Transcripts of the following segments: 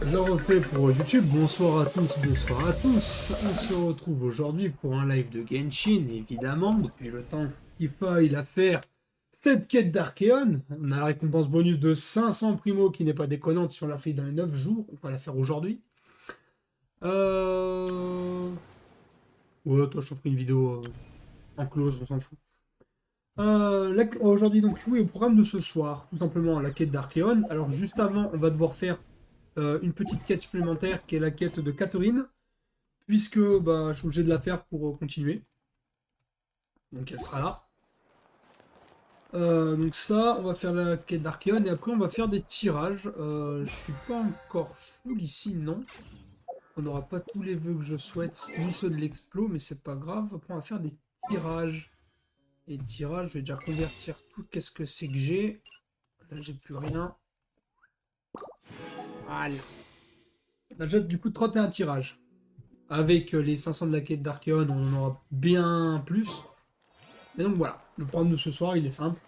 Je le refais pour YouTube. Bonsoir à toutes, bonsoir à tous. On se retrouve aujourd'hui pour un live de Genshin, évidemment, depuis le temps qu'il faille la faire. Cette quête d'Archéon, on a la récompense bonus de 500 primo qui n'est pas déconnante si on l'a fait dans les 9 jours. On va la faire aujourd'hui. Ouais, toi, je t'en ferai une vidéo en close, on s'en fout. Aujourd'hui, donc, oui, au programme de ce soir, tout simplement la quête d'Archéon. Alors, juste avant, on va devoir faire une petite quête supplémentaire qui est la quête de Catherine, puisque bah, je suis obligé de la faire pour continuer. Donc elle sera là. Donc ça, on va faire la quête d'Archéon et après on va faire des tirages. Je suis pas encore full ici, non. On n'aura pas tous les vœux que je souhaite, ni ceux de l'explo, mais c'est pas grave. Après on va faire des tirages. Et tirages, je vais déjà convertir tout. Qu'est-ce que c'est que j'ai? Là j'ai plus rien. Voilà. On a déjà du coup 31 tirages. Avec les 500 de la quête d'Archéon, on en aura bien plus. Mais donc voilà, le programme de ce soir, il est simple.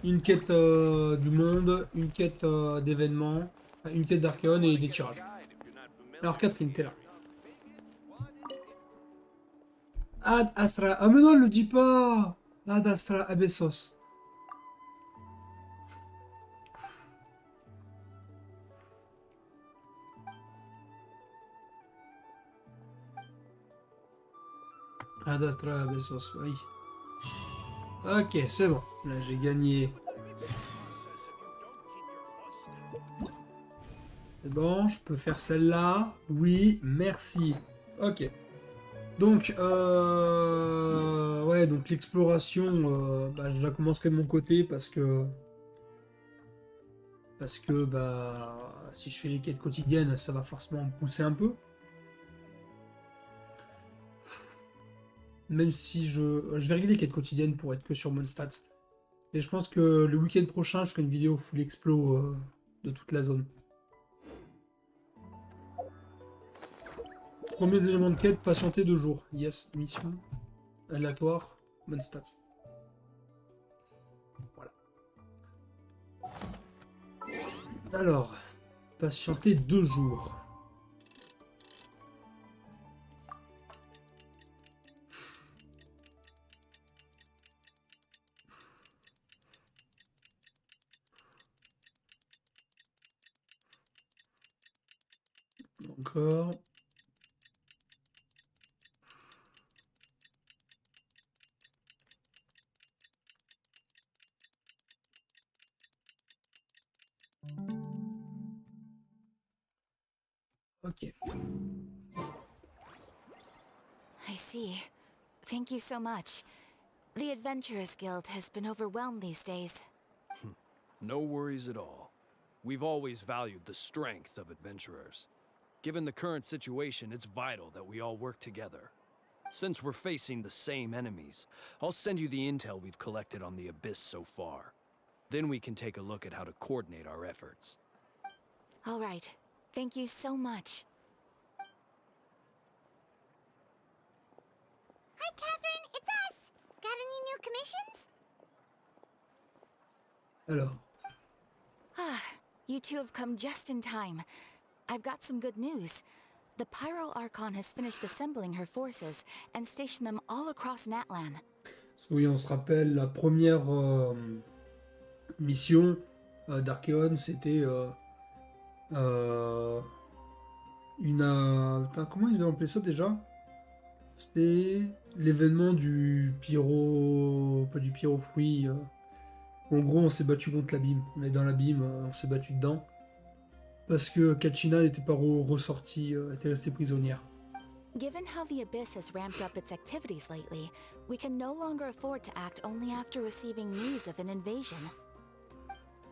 Une quête du monde, une quête d'événements, une quête d'Archéon et des tirages. Alors Catherine, t'es là. Ad Astra... Ah mais non, le dis pas. Ad Astra Abessos. Ad Astra Abessos, oui. Ok, c'est bon. Là, j'ai gagné. C'est bon, je peux faire celle-là. Oui, merci. Ok. Donc, ouais, donc l'exploration, bah, je la commencerai de mon côté parce que bah, si je fais les quêtes quotidiennes, ça va forcément me pousser un peu. Même si je vais régler les quêtes quotidiennes pour être que sur Mondstadt. Et je pense que le week-end prochain, je ferai une vidéo full explo de toute la zone. Premiers éléments de quête, patienter 2 jours. Yes, mission aléatoire, Mondstadt. Voilà. Alors, patienter 2 jours. Encore. Ok. I see. Thank you so much. The Adventurers Guild has been overwhelmed these days. No worries at all. We've always valued the strength of adventurers. Given the current situation, it's vital that we all work together. Since we're facing the same enemies, I'll send you the intel we've collected on the Abyss so far. Then we can take a look at how to coordinate our efforts. All right. Thank you so much. Hi, Catherine, it's us! Got any new commissions? Alors. Ah, you two have come just in time. I've got some good news. The Pyro Archon has finished assembling her forces and stationed them all across Natlan. Oui, on se rappelle, la première mission d'Archéon, c'était putain, comment ils ont appelé ça déjà? C'était l'événement du pyro... Pas du pyro fruit. En gros, on s'est battu contre l'abîme. On est dans l'abîme, on s'est battu dedans. Parce que Kachina n'était pas ressortie, était restée prisonnière. Given how the Abyss has ramped up its activities lately, we can no longer afford to act only after receiving news of an invasion.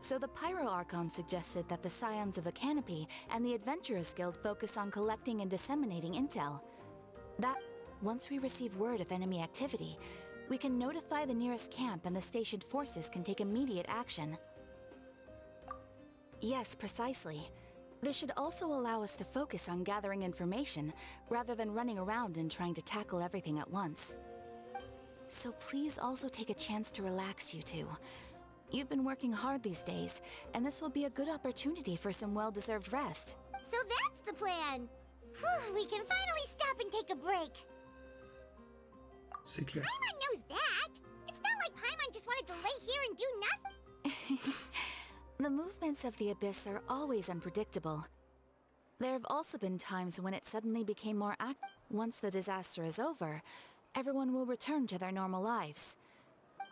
So the Pyro Archon suggested that the Scions of the Canopy and the Adventurers Guild focus on collecting and disseminating intel. That, once we receive word of enemy activity, we can notify the nearest camp and the stationed forces can take immediate action. Yes, precisely. This should also allow us to focus on gathering information, rather than running around and trying to tackle everything at once. So please also take a chance to relax, you two. You've been working hard these days, and this will be a good opportunity for some well-deserved rest. So that's the plan. Whew, we can finally stop and take a break. C'est clair. Paimon knows that. It's not like Paimon just wanted to lay here and do nothing. The movements of the Abyss are always unpredictable. There have also been times when it suddenly became more active. Once the disaster is over, everyone will return to their normal lives.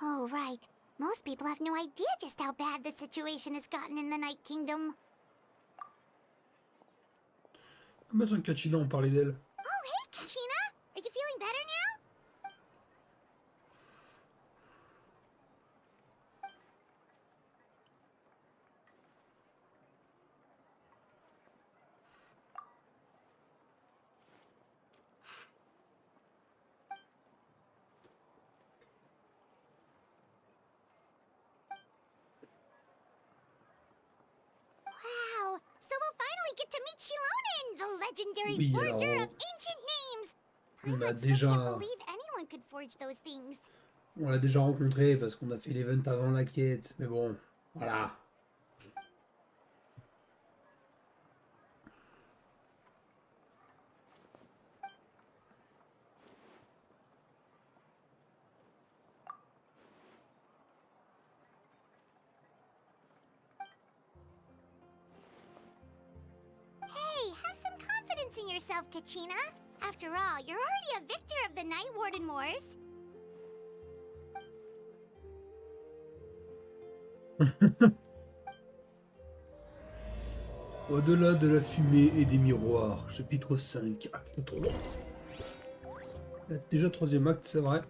Oh, right. Most people have no idea just how bad the situation has gotten in the Night Kingdom. Comment ça, Kachina, on parlait d'elle? Oh, hey, Kachina! Are you feeling better now? Wow! So we'll finally get to meet Shilonen, the legendary Oui, forger alors, of ancient names! on a Paimon still déjà... can't believe anyone could forge those things. On l'a déjà rencontré parce qu'on a fait l'event avant la quête. Mais bon, voilà. Hey, have some confidence in yourself, Kachina. After all, you're already a victor of the Night Warden Wars. Au-delà de la fumée et des miroirs, chapitre V, acte 3. Déjà troisième acte, c'est vrai.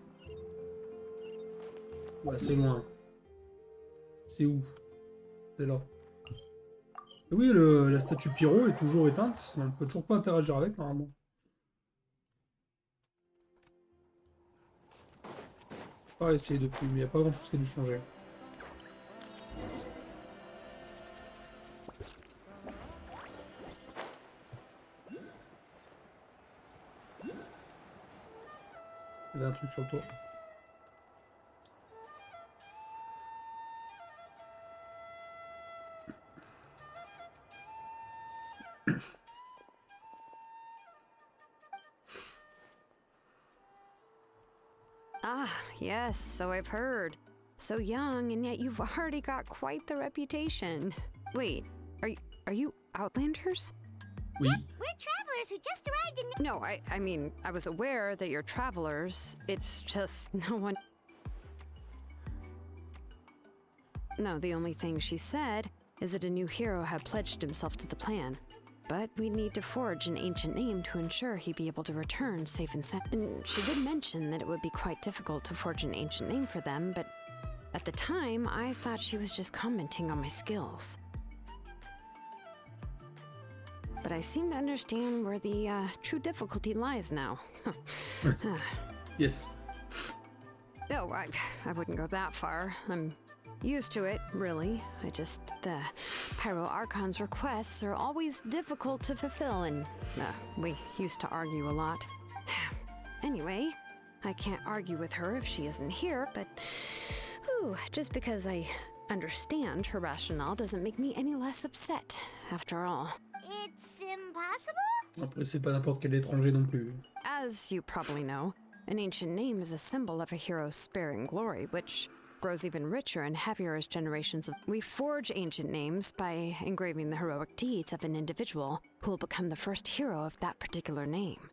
Ouais, c'est loin. C'est où? C'est là. Et oui, la statue pyro est toujours éteinte. On peut toujours pas interagir avec, normalement. Pas essayer depuis, mais il n'y a pas grand chose qui a dû changer. Il y a un truc sur le toit. Ah, yes, so I've heard. So young, and yet you've already got quite the reputation. Wait, are you Outlanders? Oui. We're travelers who just arrived in... No, I mean, I was aware that you're travelers. It's just no one... No, the only thing she said is that a new hero had pledged himself to the plan. But we'd need to forge an ancient name to ensure he'd be able to return safe and sound. And she did mention that it would be quite difficult to forge an ancient name for them, but at the time, I thought she was just commenting on my skills. But I seem to understand where the true difficulty lies now. Yes. Oh, I wouldn't go that far. I'm used to it, really. The Pyro Archon's requests are always difficult to fulfill, and we used to argue a lot. Anyway, I can't argue with her if she isn't here, but just because I understand her rationale doesn't make me any less upset, after all. It's impossible? Après, c'est pas n'importe quel étranger non plus. As you probably know, an ancient name is a symbol of a hero's sparing glory, which grows even richer and heavier as generations of... We forge ancient names by engraving the heroic deeds of an individual who will become the first hero of that particular name.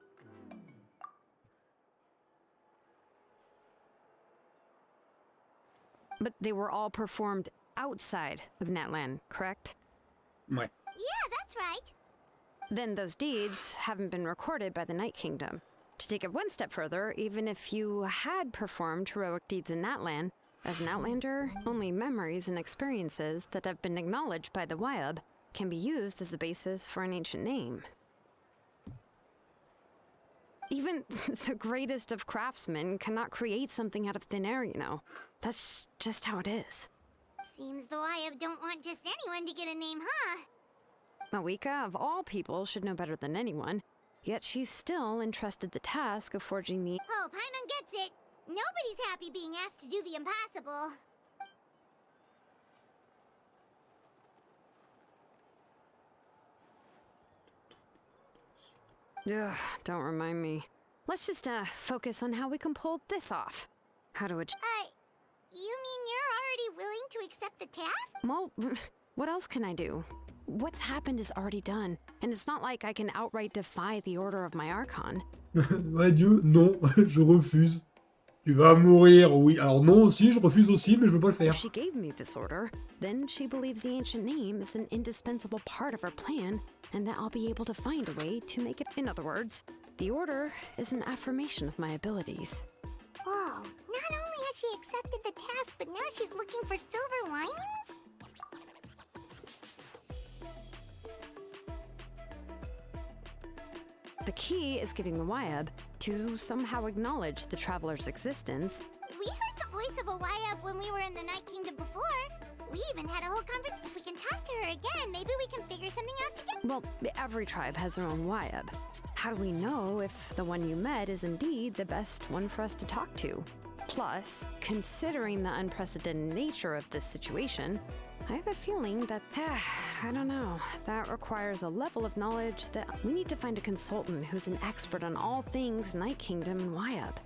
But they were all performed outside of Natlan, correct? Ouais. Yeah, that's right. Then those deeds haven't been recorded by the Night Kingdom. To take it one step further, even if you had performed heroic deeds in Natlan, as an Outlander, only memories and experiences that have been acknowledged by the Wyab can be used as a basis for an ancient name. Even the greatest of craftsmen cannot create something out of thin air, you know. That's just how it is. Seems the Wyab don't want just anyone to get a name, huh? Mawika, of all people, should know better than anyone, yet she's still entrusted the task of forging the... Oh, Paimon gets it. Nobody's happy being asked to do the impossible. Ugh, don't remind me. Let's just focus on how we can pull this off. How to You mean you're already willing to accept the task? Well, what else can I do? What's happened is already done, and it's not like I can outright defy the order of my Archon. Ouais, Dieu, non, je refuse. Tu vas mourir, oui. Alors non aussi, je refuse aussi, mais je veux pas le faire. If she gave me this order, then she believes the ancient name is an indispensable part of her plan, and that I'll be able to find a way to make it. In other words, the order is an affirmation of my abilities. Whoa, not only has she accepted the task, but now she's looking for silver linings? The key is getting the Wyab to somehow acknowledge the traveler's existence. We heard the voice of a Wyab when we were in the Night Kingdom before. We even had a whole conversation. If we can talk to her again, maybe we can figure something out together. Well, every tribe has their own Wyab. How do we know if the one you met is indeed the best one for us to talk to? Plus, considering the unprecedented nature of this situation, I have a feeling that, I don't know, that requires a level of knowledge that we need to find a consultant who's an expert on all things Night Kingdom and Wyab.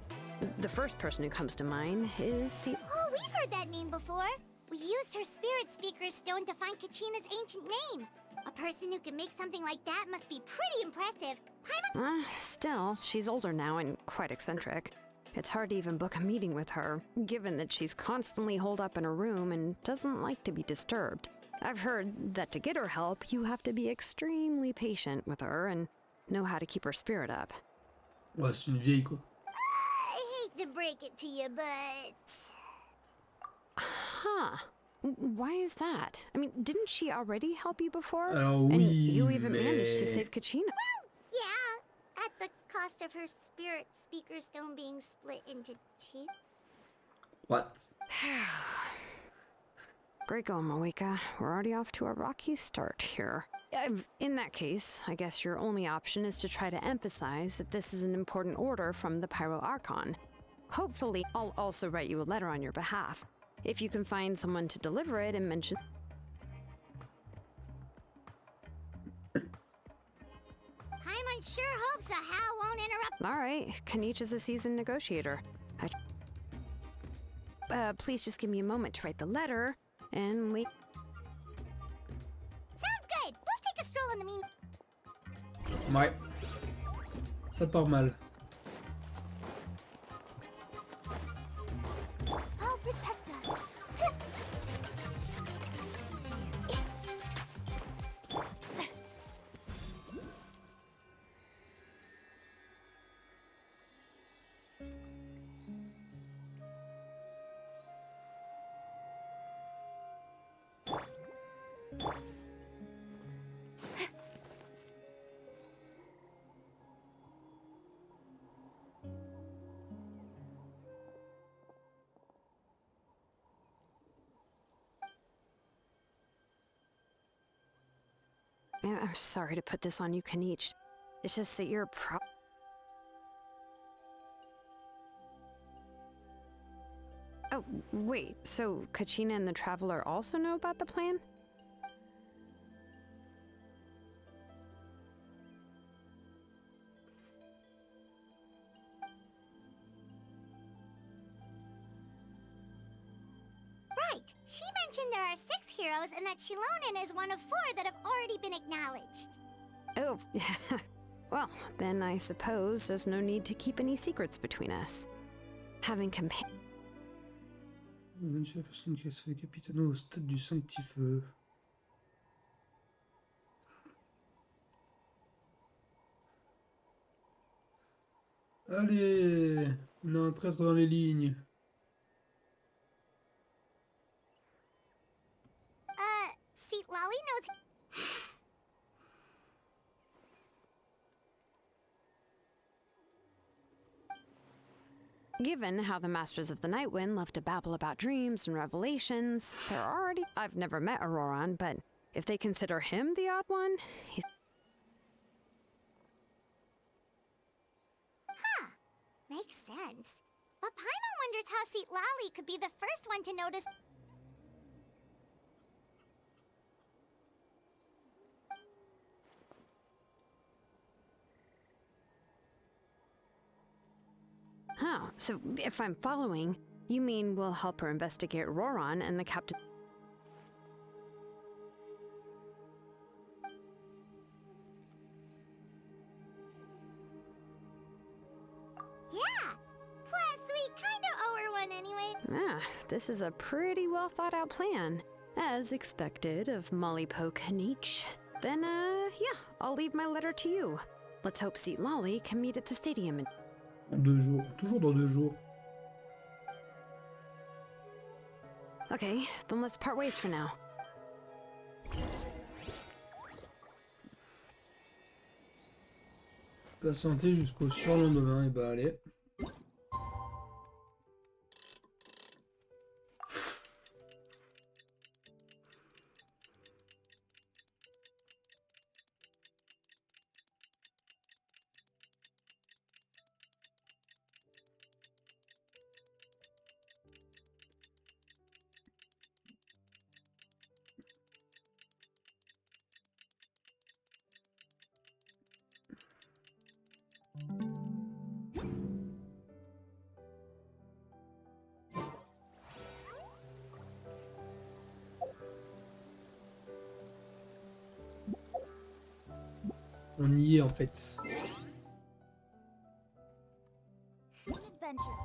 The first person who comes to mind is the... Oh, we've heard that name before. We used her spirit speaker stone to find Kachina's ancient name. A person who can make something like that must be pretty impressive. Still, she's older now and quite eccentric. It's hard to even book a meeting with her, given that she's constantly holed up in her room and doesn't like to be disturbed. I've heard that to get her help, you have to be extremely patient with her and know how to keep her spirit up. Ouais, c'est une vieille, quoi. I hate to break it to you, but... Huh. Why is that? I mean, didn't she already help you before? Alors And oui, you even managed to mais... save Kachina. Yeah, at the cost of her spirit speaker stone being split into two. What? Great going, Moeka. We're already off to a rocky start here. In that case, I guess your only option is to try to emphasize that this is an important order from the Pyro Archon. Hopefully, I'll also write you a letter on your behalf. If you can find someone to deliver it and mention... Paimon sure hopes a Hal won't interrupt. Alright, Kanich is a seasoned negotiator. Please just give me a moment to write the letter, and we... Sounds good. We'll take a stroll in the mean... Ouais. Ça part mal. I'll protect us. I'm sorry to put this on you, Kanich. It's just that you're Oh, wait, so Kachina and the Traveler also know about the plan? Right. She mentioned there are 6 heroes and that Shilonen is one of 4 that have already been acknowledged. Oh, well, then I suppose there's no need to keep any secrets between us. Having La personne qui a sauvé Capitano au stade du sanctifeu. Allez, on a un traître dans les lignes. See, Lolly knows... Given how the Masters of the Nightwind love to babble about dreams and revelations, they're already... I've never met Auroran, but if they consider him the odd one, he's... Huh. Makes sense. But Paimon wonders how Seat Lolly could be the first one to notice... Oh, so if I'm following, you mean we'll help her investigate Roran and the captain? Yeah. Plus, we kind of owe her one anyway. Ah, this is a pretty well thought out plan. As expected of Molly Poke Nietzsche. Then, yeah, I'll leave my letter to you. Let's hope Seat Lolly can meet at the stadium. Dans 2 jours. Toujours dans 2 jours. Okay, then let's part ways for now. Patienter jusqu'au surlendemain, et bah allez. On y est en fait. Adventure.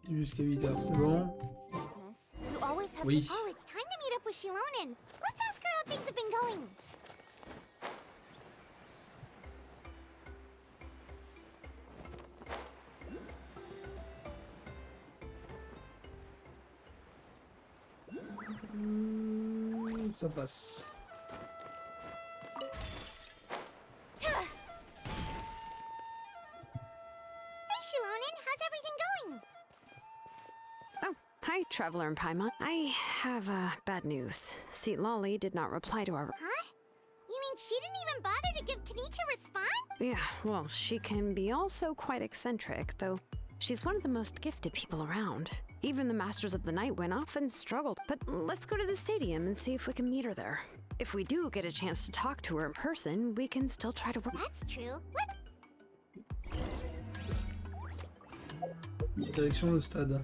Jusqu'à 8h, c'est bon. You always have Oui. Oh, it's time to meet up with Shilonen. Let's ask her how things have been going. Ça passe. Hey, Shilonen, how's everything going? Oh, hi, Traveler and Paimon. I have, bad news. Seat Lolly did not reply to our... Huh? You mean she didn't even bother to give Kenichi a response? Yeah, well, she can be also quite eccentric, though she's one of the most gifted people around. Even the Masters of the Night went off and struggled. But let's go to the stadium and see if we can meet her there. If we do get a chance to talk to her in person, we can still try to work. That's true. Direction le stade.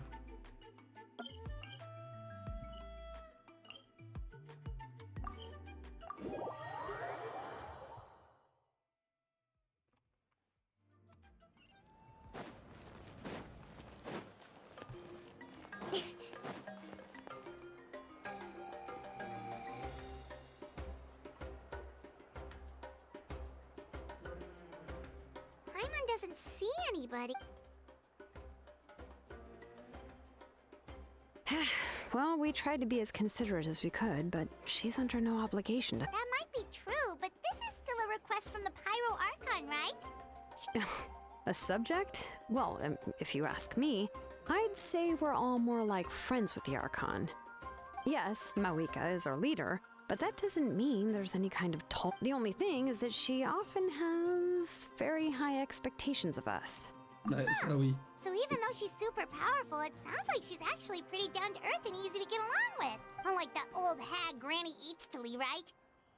Paimon doesn't see anybody. Well, we tried to be as considerate as we could, but she's under no obligation to... That might be true, but this is still a request from the Pyro Archon, right? A subject? Well, if you ask me, I'd say we're all more like friends with the Archon. Yes, Mawika is our leader, but that doesn't mean there's any kind of toll. The only thing is that she often has very high expectations of us. Ouais, ça oui. So even though she's super powerful, it sounds like she's actually pretty down to earth and easy to get along with. Unlike that old hag Granny Eatstily, right?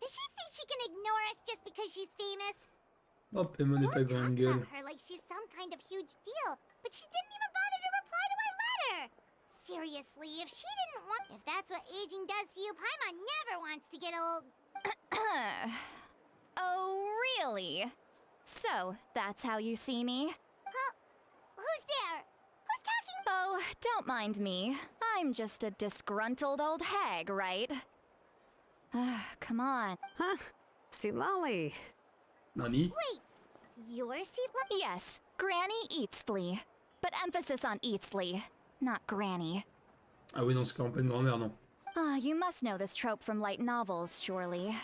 Does she think she can ignore us just because she's famous? Oh, Paimon est pas grande Talk gueule. about her like she's some kind of huge deal, but she didn't even bother to reply to our letter. Seriously, if she didn't want... If that's what aging does to you, Paimon never wants to get old. Oh, really? So, that's how you see me? Who's there? Who's talking? Oh, don't mind me. I'm just a disgruntled old hag, right? Come on. Huh? See, Lolly. Nani? Wait, you're Seatla? Yes, Granny Eatsley. But emphasis on Eatsley, not Granny. Ah oui, non, c'est en pleine grand-mère, non. You must know this trope from light novels, surely.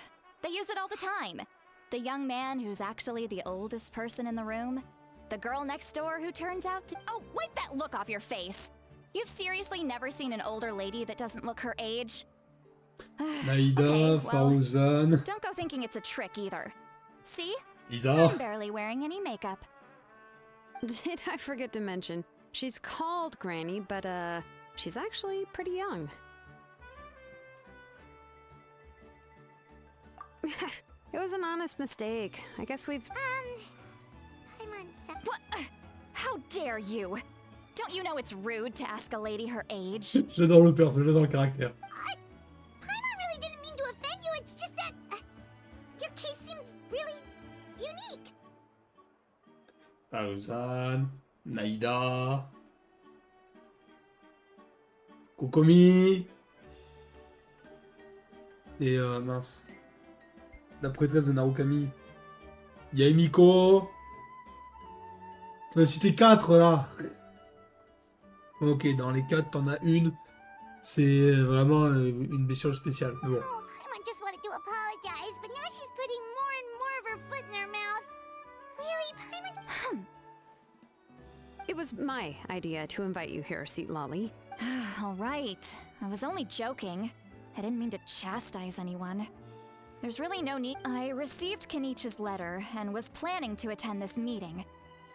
They use it all the time. The young man who's actually the oldest person in the room. The girl next door who turns out to... Oh, wipe that look off your face! You've seriously never seen an older lady that doesn't look her age? Naïda, Okay, well, Faouzan, don't go thinking it's a trick either. See? Lisa. I'm barely wearing any makeup. Did I forget to mention? She's called Granny, but, she's actually pretty young. It was an honest mistake. I guess we've... Paimon, What? How dare you? Don't you know it's rude to ask a lady her age? J'adore le perso, j'adore le caractère. Paimon really didn't mean to offend you, it's just that... your case seems really unique. Tarzan, Naïda, Kokomi, et mince, la prêtresse de Narukami. Il y a Emiko. Tu as cité 4 là. Ok, dans les 4, t'en as une. C'est vraiment une bestiole spéciale. Mais bon. Oh, Paimon just wanted to apologize, but now she's putting more and more of her foot in her mouth. Really, Paimon? It was my idea to invite you here, Seat Lolly. All right. I was only joking. I didn't mean to chastise anyone. There's really no need. I received Kenichi's letter and was planning to attend this meeting.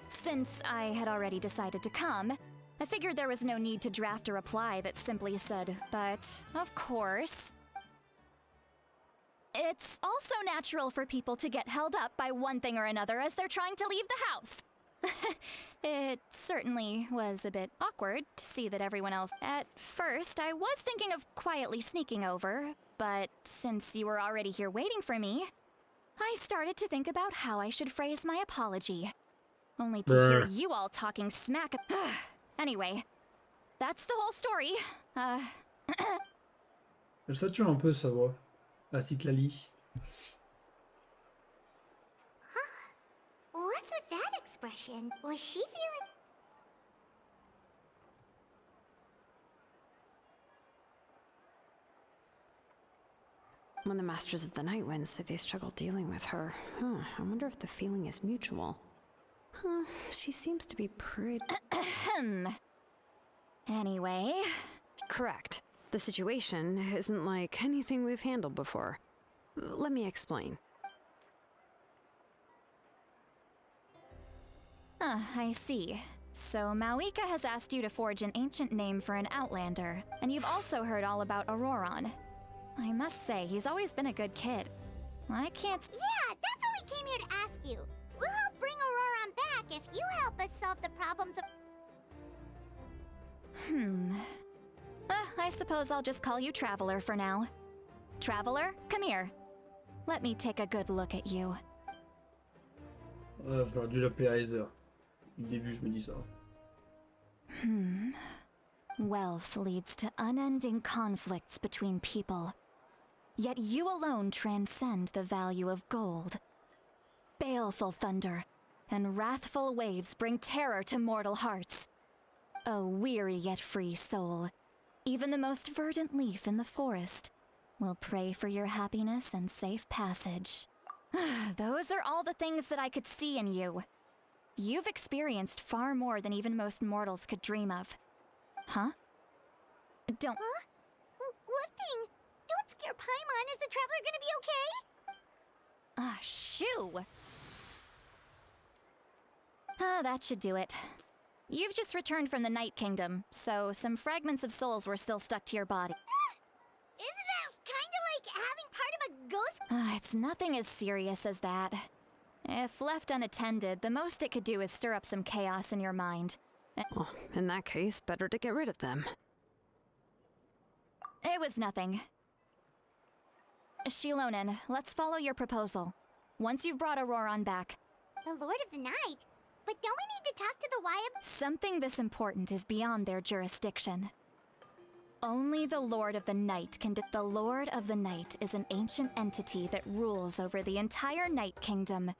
Since I had already decided to come, I figured there was no need to draft a reply that simply said, but of course. It's also natural for people to get held up by one thing or another as they're trying to leave the house. It certainly was a bit awkward to see that everyone else... At first, I was thinking of quietly sneaking over, but since you were already here waiting for me, I started to think about how I should phrase my apology. Only to hear you all talking smack... Anyway, that's the whole story. Elle sature un peu sa voix. La Citlali. What's with that expression? Was she feeling... When the Masters of the Night Winds say they struggle dealing with her, I wonder if the feeling is mutual. She seems to be pretty... Anyway... Correct. The situation isn't like anything we've handled before. Let me explain. I see. So Mawika has asked you to forge an ancient name for an Outlander, and you've also heard all about Auroron. I must say, he's always been a good kid. I can't... Yeah, that's why we came here to ask you. We'll help bring Auroron back if you help us solve the problems of... I suppose I'll just call you Traveler for now. Traveler, come here. Let me take a good look at you. Ouais, j'aurais dû l'appeler Heiser. Au début, je me dis ça. Wealth leads to unending conflicts between people. Yet you alone transcend the value of gold. Baleful thunder and wrathful waves bring terror to mortal hearts. A weary yet free soul, even the most verdant leaf in the forest, will pray for your happiness and safe passage. Those are all the things that I could see in you. You've experienced far more than even most mortals could dream of. Huh? Don't... Huh? What thing? Don't scare Paimon. Is the Traveler gonna be okay? Shoo! That should do it. You've just returned from the Night Kingdom, so some fragments of souls were still stuck to your body. Isn't that kinda like having part of a ghost? It's nothing as serious as that. If left unattended, the most it could do is stir up some chaos in your mind. Well, in that case, better to get rid of them. It was nothing. Shilonen, let's follow your proposal. Once you've brought Auroron back... The Lord of the Night? But don't we need to talk to the Wyab? Something this important is beyond their jurisdiction. Only the Lord of the Night can The Lord of the Night is an ancient entity that rules over the entire Night Kingdom,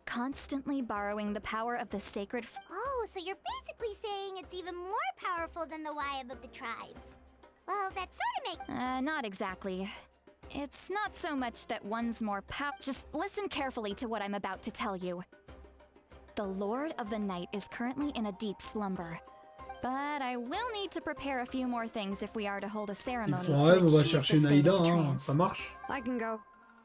constantly borrowing the power of the sacred... Oh, so you're basically saying it's even more powerful than the Wyab of the tribes. Well, that sort of makes... Not exactly. It's not so much that one's more Just listen carefully to what I'm about to tell you. The Lord of the Night is currently in a deep slumber. But I will need to prepare a few more things if we are to hold a ceremony to On va achieve chercher the state Naïda, of hein. trance. Ça marche. I can go.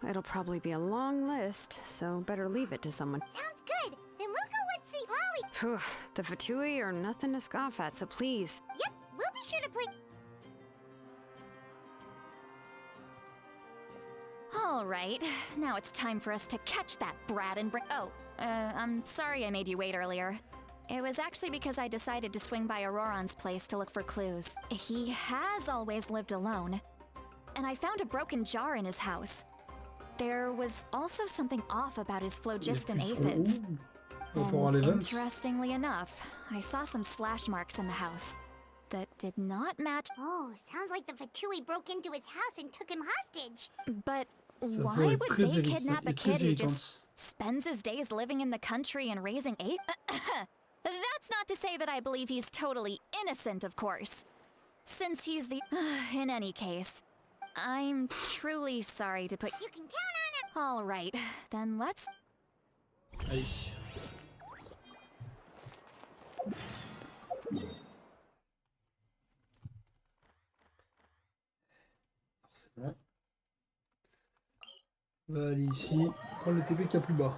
It'll probably be a long list, so better leave it to someone. Sounds good. Then we'll go with St. Lolly. Phew, the Fatui are nothing to scoff at, so please. Yep, we'll be sure to play... All right, now it's time for us to catch that brat and bring. Oh, I'm sorry I made you wait earlier. It was actually because I decided to swing by Auroron's place to look for clues. He has always lived alone, and I found a broken jar in his house. There was also something off about his phlogiston aphids. And interestingly enough, I saw some slash marks in the house that did not match. Oh, sounds like the Fatui broke into his house and took him hostage. But why would they kidnap a kid who just spends his days living in the country and raising apes? That's not to say that I believe he's totally innocent, of course. Since he's the... in any case, I'm truly sorry to put... You can count on it! All right, then let's... Allez. Forcément. On va aller ici, prendre le TP qu'il y a plus bas.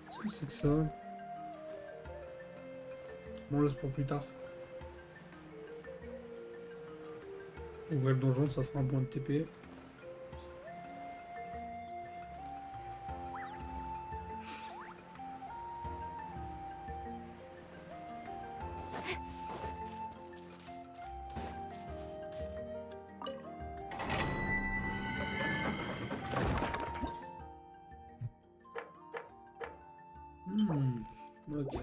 Qu'est-ce que c'est que ça? Bon, on laisse pour plus tard. Ouvrir le donjon, ça fera un point de TP. Ok.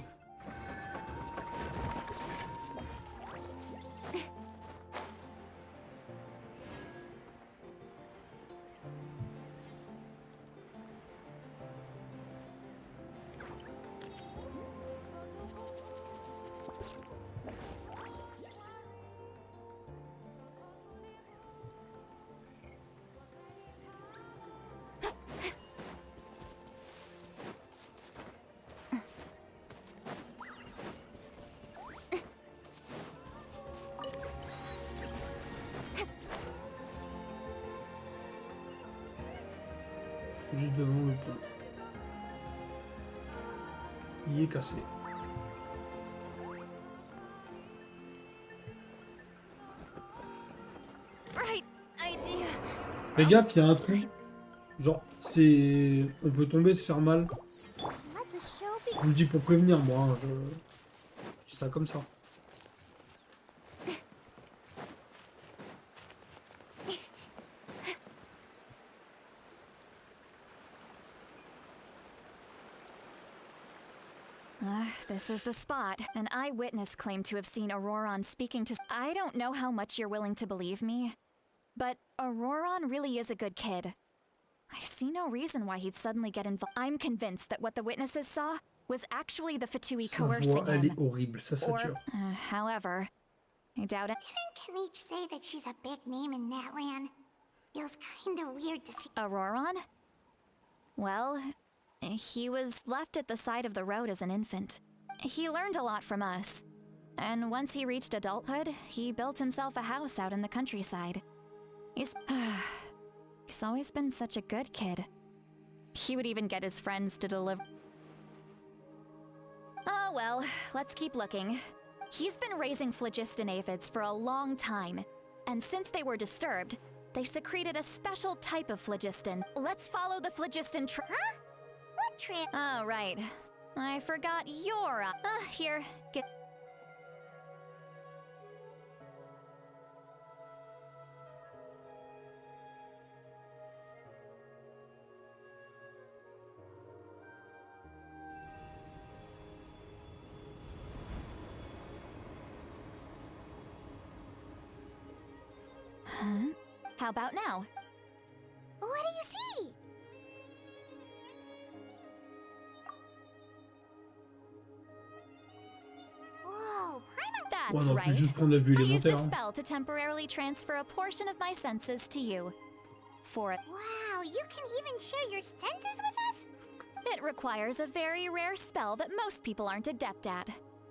Juste devant le pont. Il est cassé. Fais gaffe, il y a un trou. Genre, c'est... On peut tomber, se faire mal. Je me dis pour prévenir, moi. Hein, je dis ça comme ça. This is the spot. An eyewitness claimed to have seen Auroron speaking to... I don't know how much you're willing to believe me, but Auroron really is a good kid. I see no reason why he'd suddenly get involved. I'm convinced that what the witnesses saw was actually the Fatui coercing him. Elle est horrible, ça sature. However, I doubt it. Didn't Kanich say that she's a big name in Natlan? Feels kinda weird to see... Auroron? Well, he was left at the side of the road as an infant. He learned a lot from us. And once he reached adulthood, he built himself a house out in the countryside. He's always been such a good kid. He would even get his friends to deliver... Oh well, let's keep looking. He's been raising phlogiston aphids for a long time. And since they were disturbed, they secreted a special type of phlogiston. Let's follow the phlogiston Huh? What trip? Oh, right. I forgot your... here, get... Huh? How about now? What do you see? Whoa, That's Ouais, non, right. puis juste prendre la vue I used a élémentaire. spell to temporarily transfer a portion of my senses to you. For it, Wow, you can even share your senses with us? it requires a very rare spell that most people aren't adept at.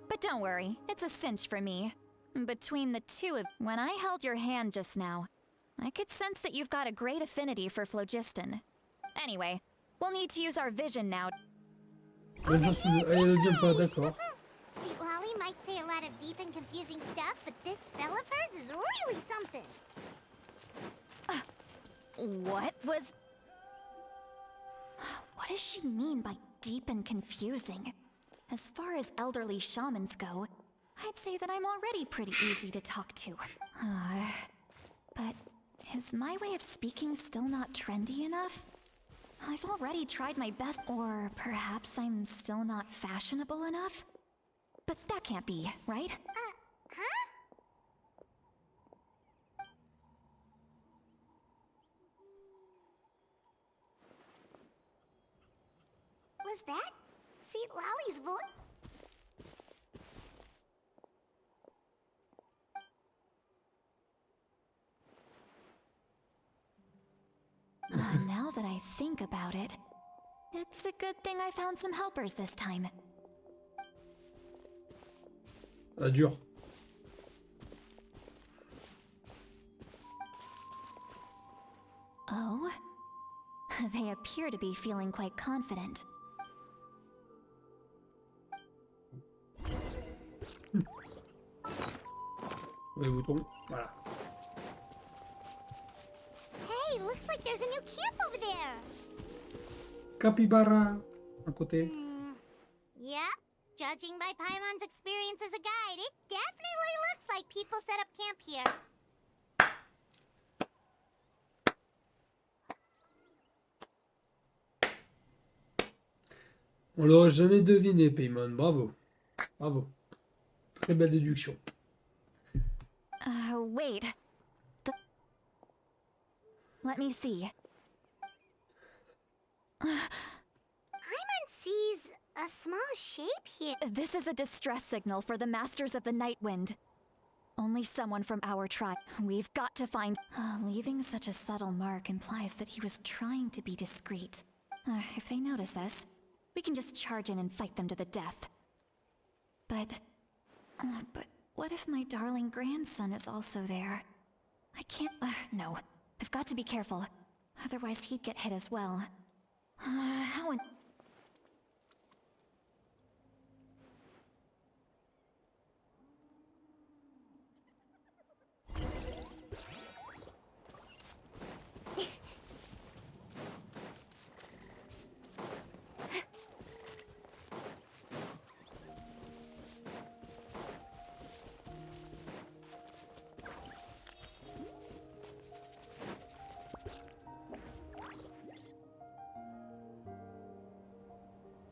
But don't worry, it's a cinch for me. Between the two of... When I held your hand just now, I could sense that you've got a great affinity for phlogiston. Anyway, we'll need to use our vision now. Elle ne vient pas, d'accord. Sweet Lolly might say a lot of deep and confusing stuff, but this spell of hers is really something. What was... What does she mean by deep and confusing? As far as elderly shamans go, I'd say that I'm already pretty easy to talk to. But is my way of speaking still not trendy enough? I've already tried my best, or perhaps I'm still not fashionable enough? But that can't be, right? Huh? Was that Sweet Lolly's voice? Now that I think about it, it's a good thing I found some helpers this time. Ah, dur. Oh? They appear to be feeling quite confident. Les boutons, voilà. Hey, looks like there's a new camp over there. Capybara, à côté. Yeah, judging by Paimon's experience as a guide, it definitely looks like people set up camp here. On l'aurait jamais deviné, Paimon. Bravo. Bravo. Très belle déduction. Wait. Let me see. Paimon sees a small shape here. This is a distress signal for the Masters of the Night Wind. Only someone from our tribe. We've got to find... leaving such a subtle mark implies that he was trying to be discreet. If they notice us, we can just charge in and fight them to the death. But what if my darling grandson is also there? I can't... no. I've got to be careful. Otherwise he'd get hit as well. How in...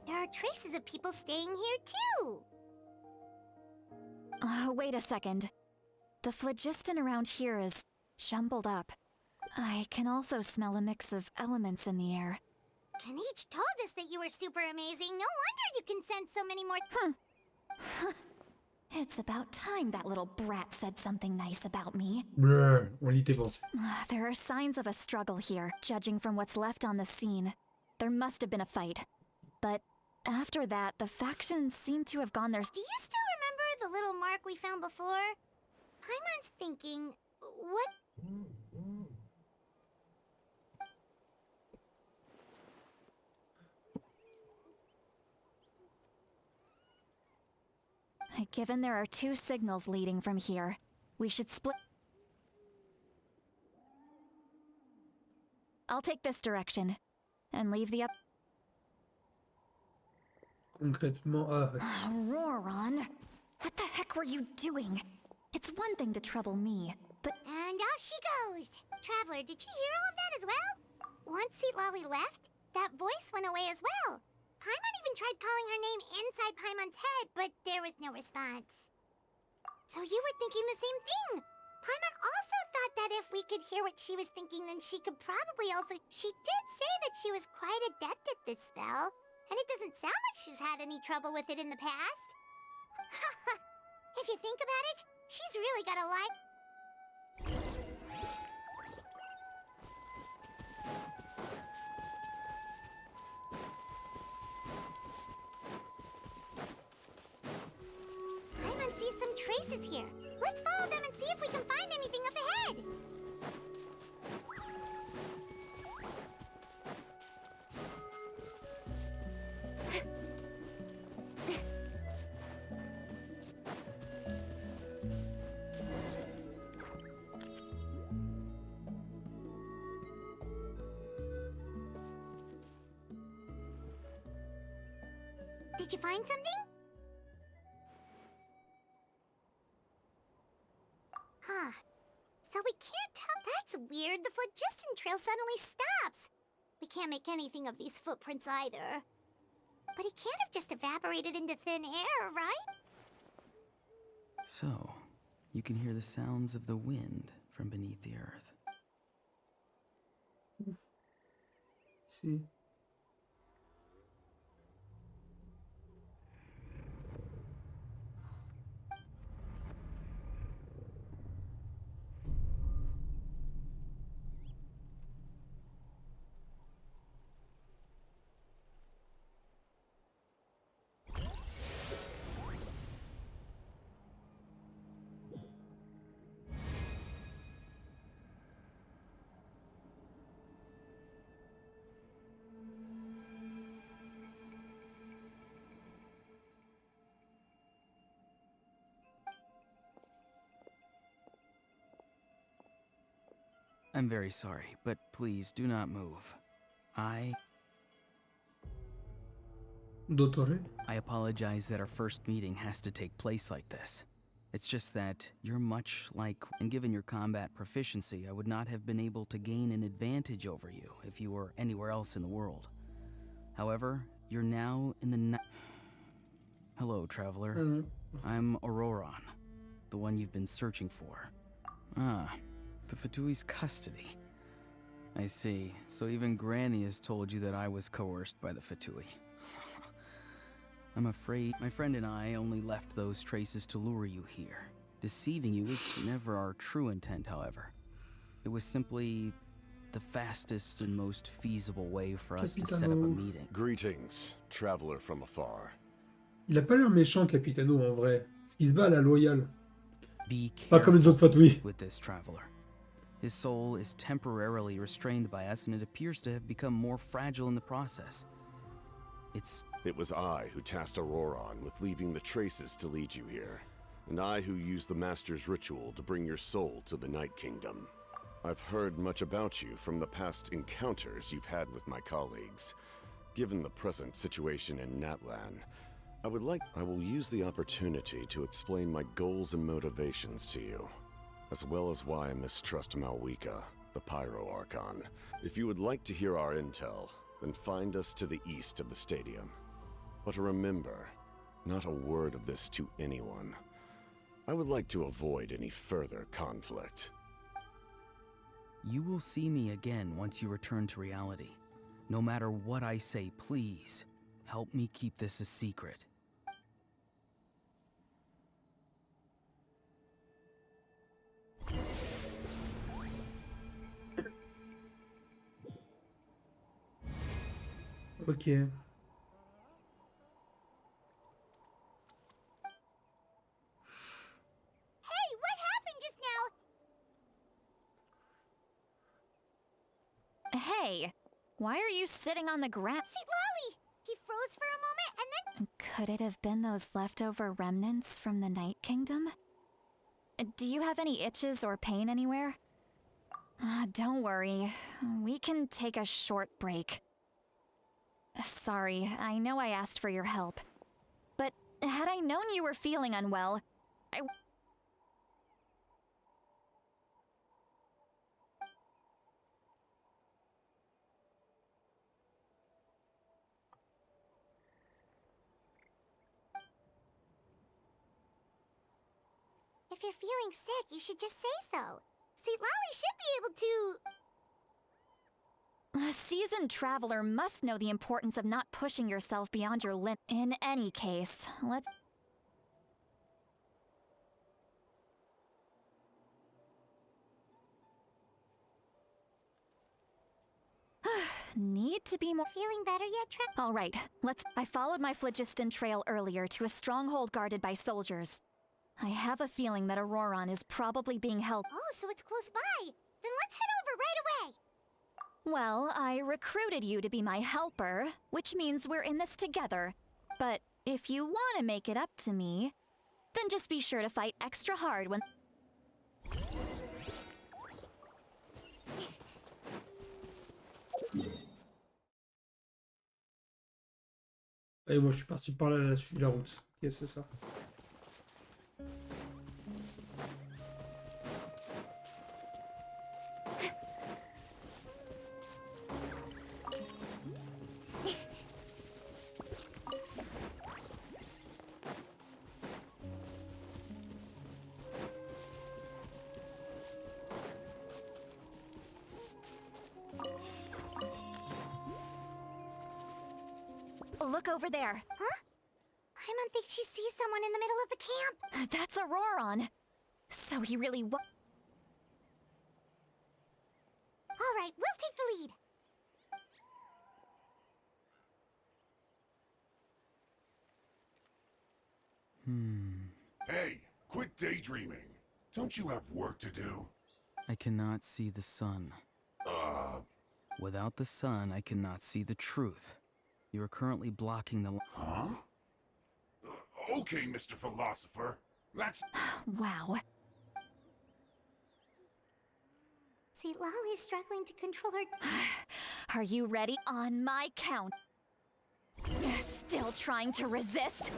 There are traces of people staying here too. Wait a second. The phlogiston around here is jumbled up. I can also smell a mix of elements in the air. Kanich told us that you were super amazing. No wonder you can sense so many more. It's about time that little brat said something nice about me. Brr, on lit tes pensées. There are signs of a struggle here, judging from what's left on the scene. There must have been a fight. But after that, the factions seem to have gone their... Do you still remember the little mark we found before? Paimon's thinking, what? Given there are two signals leading from here, we should split... I'll take this direction, and leave the up... Concrètement, Roran, what the heck were you doing? It's one thing to trouble me, but... And off she goes. Traveler, did you hear all of that as well? Once Sweet Lolly left, that voice went away as well. Paimon even tried calling her name inside Paimon's head, but there was no response. So you were thinking the same thing. Paimon also thought that if we could hear what she was thinking, then she could probably also... She did say that she was quite adept at this spell, and it doesn't sound like she's had any trouble with it in the past. If you think about it, she's really got a lot... Paimon sees some traces here. Let's follow them and see if we can find anything up ahead. Did you find something? Huh. So we can't tell. That's weird. The phlogiston trail suddenly stops. We can't make anything of these footprints either. But he can't have just evaporated into thin air, right? So, you can hear the sounds of the wind from beneath the earth. See. I'm very sorry, but please do not move. I Dottore. apologize that our first meeting has to take place like this. It's just that you're much like, and given your combat proficiency, I would not have been able to gain an advantage over you if you were anywhere else in the world. However, you're now in the Hello, traveler. I'm Auroron, the one you've been searching for. Ah, the Fatui's custody. I see. So even Granny has told you that I was coerced by the Fatui. I'm afraid my friend and I only left those traces to lure you here. Deceiving you was never our true intent, however. It was simply the fastest and most feasible way for us to set up a Capitano. meeting. Greetings, traveler from afar. Il a pas l'air méchant, Capitano, en vrai. Parce qu'il se bat à la loyale. Be Pas comme les autres careful fatouilles. with this traveler. His soul is temporarily restrained by us, and it appears to have become more fragile in the process. It was I who tasked Auroron with leaving the traces to lead you here, and I who used the Master's ritual to bring your soul to the Night Kingdom. I've heard much about you from the past encounters you've had with my colleagues. Given the present situation in Natlan, I will use the opportunity to explain my goals and motivations to you, as well as why I mistrust Malwika, the Pyro Archon. If you would like to hear our intel, then find us to the east of the stadium. But remember, not a word of this to anyone. I would like to avoid any further conflict. You will see me again once you return to reality. No matter what I say, please, help me keep this a secret. Ok. Hey, what happened just now? Hey, why are you sitting on the ground? See, Lolly! He froze for a moment and then... Could it have been those leftover remnants from the Night Kingdom? Do you have any itches or pain anywhere? Don't worry, we can take a short break. Sorry, I know I asked for your help. But had I known you were feeling unwell, If you're feeling sick, you should just say so. See, Lolly should be able to... A seasoned traveler must know the importance of not pushing yourself beyond your limit. In any case, let's... Need to be more... Feeling better yet, All right, I followed my phlogiston trail earlier to a stronghold guarded by soldiers. I have a feeling that Auroron is probably being held... Oh, so it's close by. Then let's head over right away. Well, I recruited you to be my helper, which means we're in this together. But if you want to make it up to me, then just be sure to fight extra hard when... Et moi, je suis parti par là, là, suivre la route. Ok, c'est ça. Look over there. Huh? Paimon thinks she sees someone in the middle of the camp. That's Auroron. So he really wa- All right, we'll take the lead. Hey, quit daydreaming. Don't you have work to do? I cannot see the sun. Without the sun, I cannot see the truth. You are currently blocking the Huh? Okay, Mr. Philosopher. That's... Wow. See, Lolly's struggling to control her. Are you ready? On my count. Still trying to resist?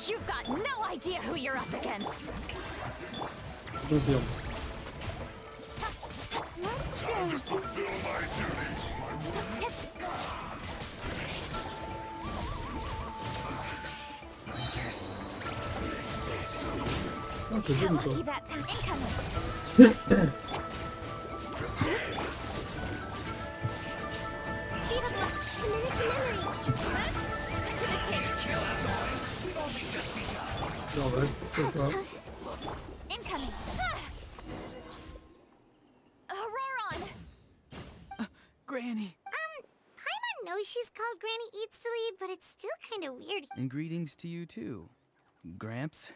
You've got no idea who you're up against. Confirme. Fulfill my duty. Ah, c'est bien ou Lucky pas? that time incoming. Speed of luck, committed to memory. To the chase. Non, ouais, pourquoi pas. Incoming. Auroron! Granny! Paimon knows she's called Granny Eats to Lead, but it's still kind of weird. And greetings to you too. Gramps?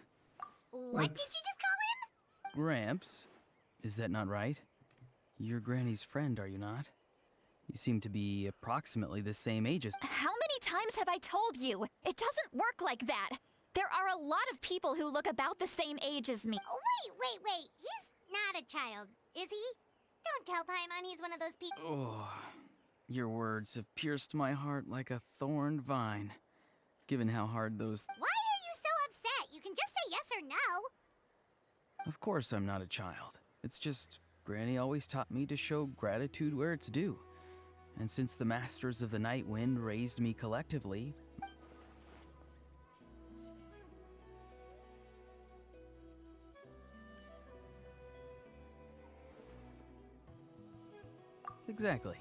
What did you just call him? Gramps? Is that not right? You're Granny's friend, are you not? You seem to be approximately the same age as- How many times have I told you? It doesn't work like that. There are a lot of people who look about the same age as me. Oh, wait. He's not a child, is he? Don't tell Paimon he's one of those people. Oh, your words have pierced my heart like a thorn vine. Given how hard those... Why are you so upset? You can just say yes or no. Of course I'm not a child. It's just, Granny always taught me to show gratitude where it's due. And since the Masters of the Night Wind raised me collectively... Exactly.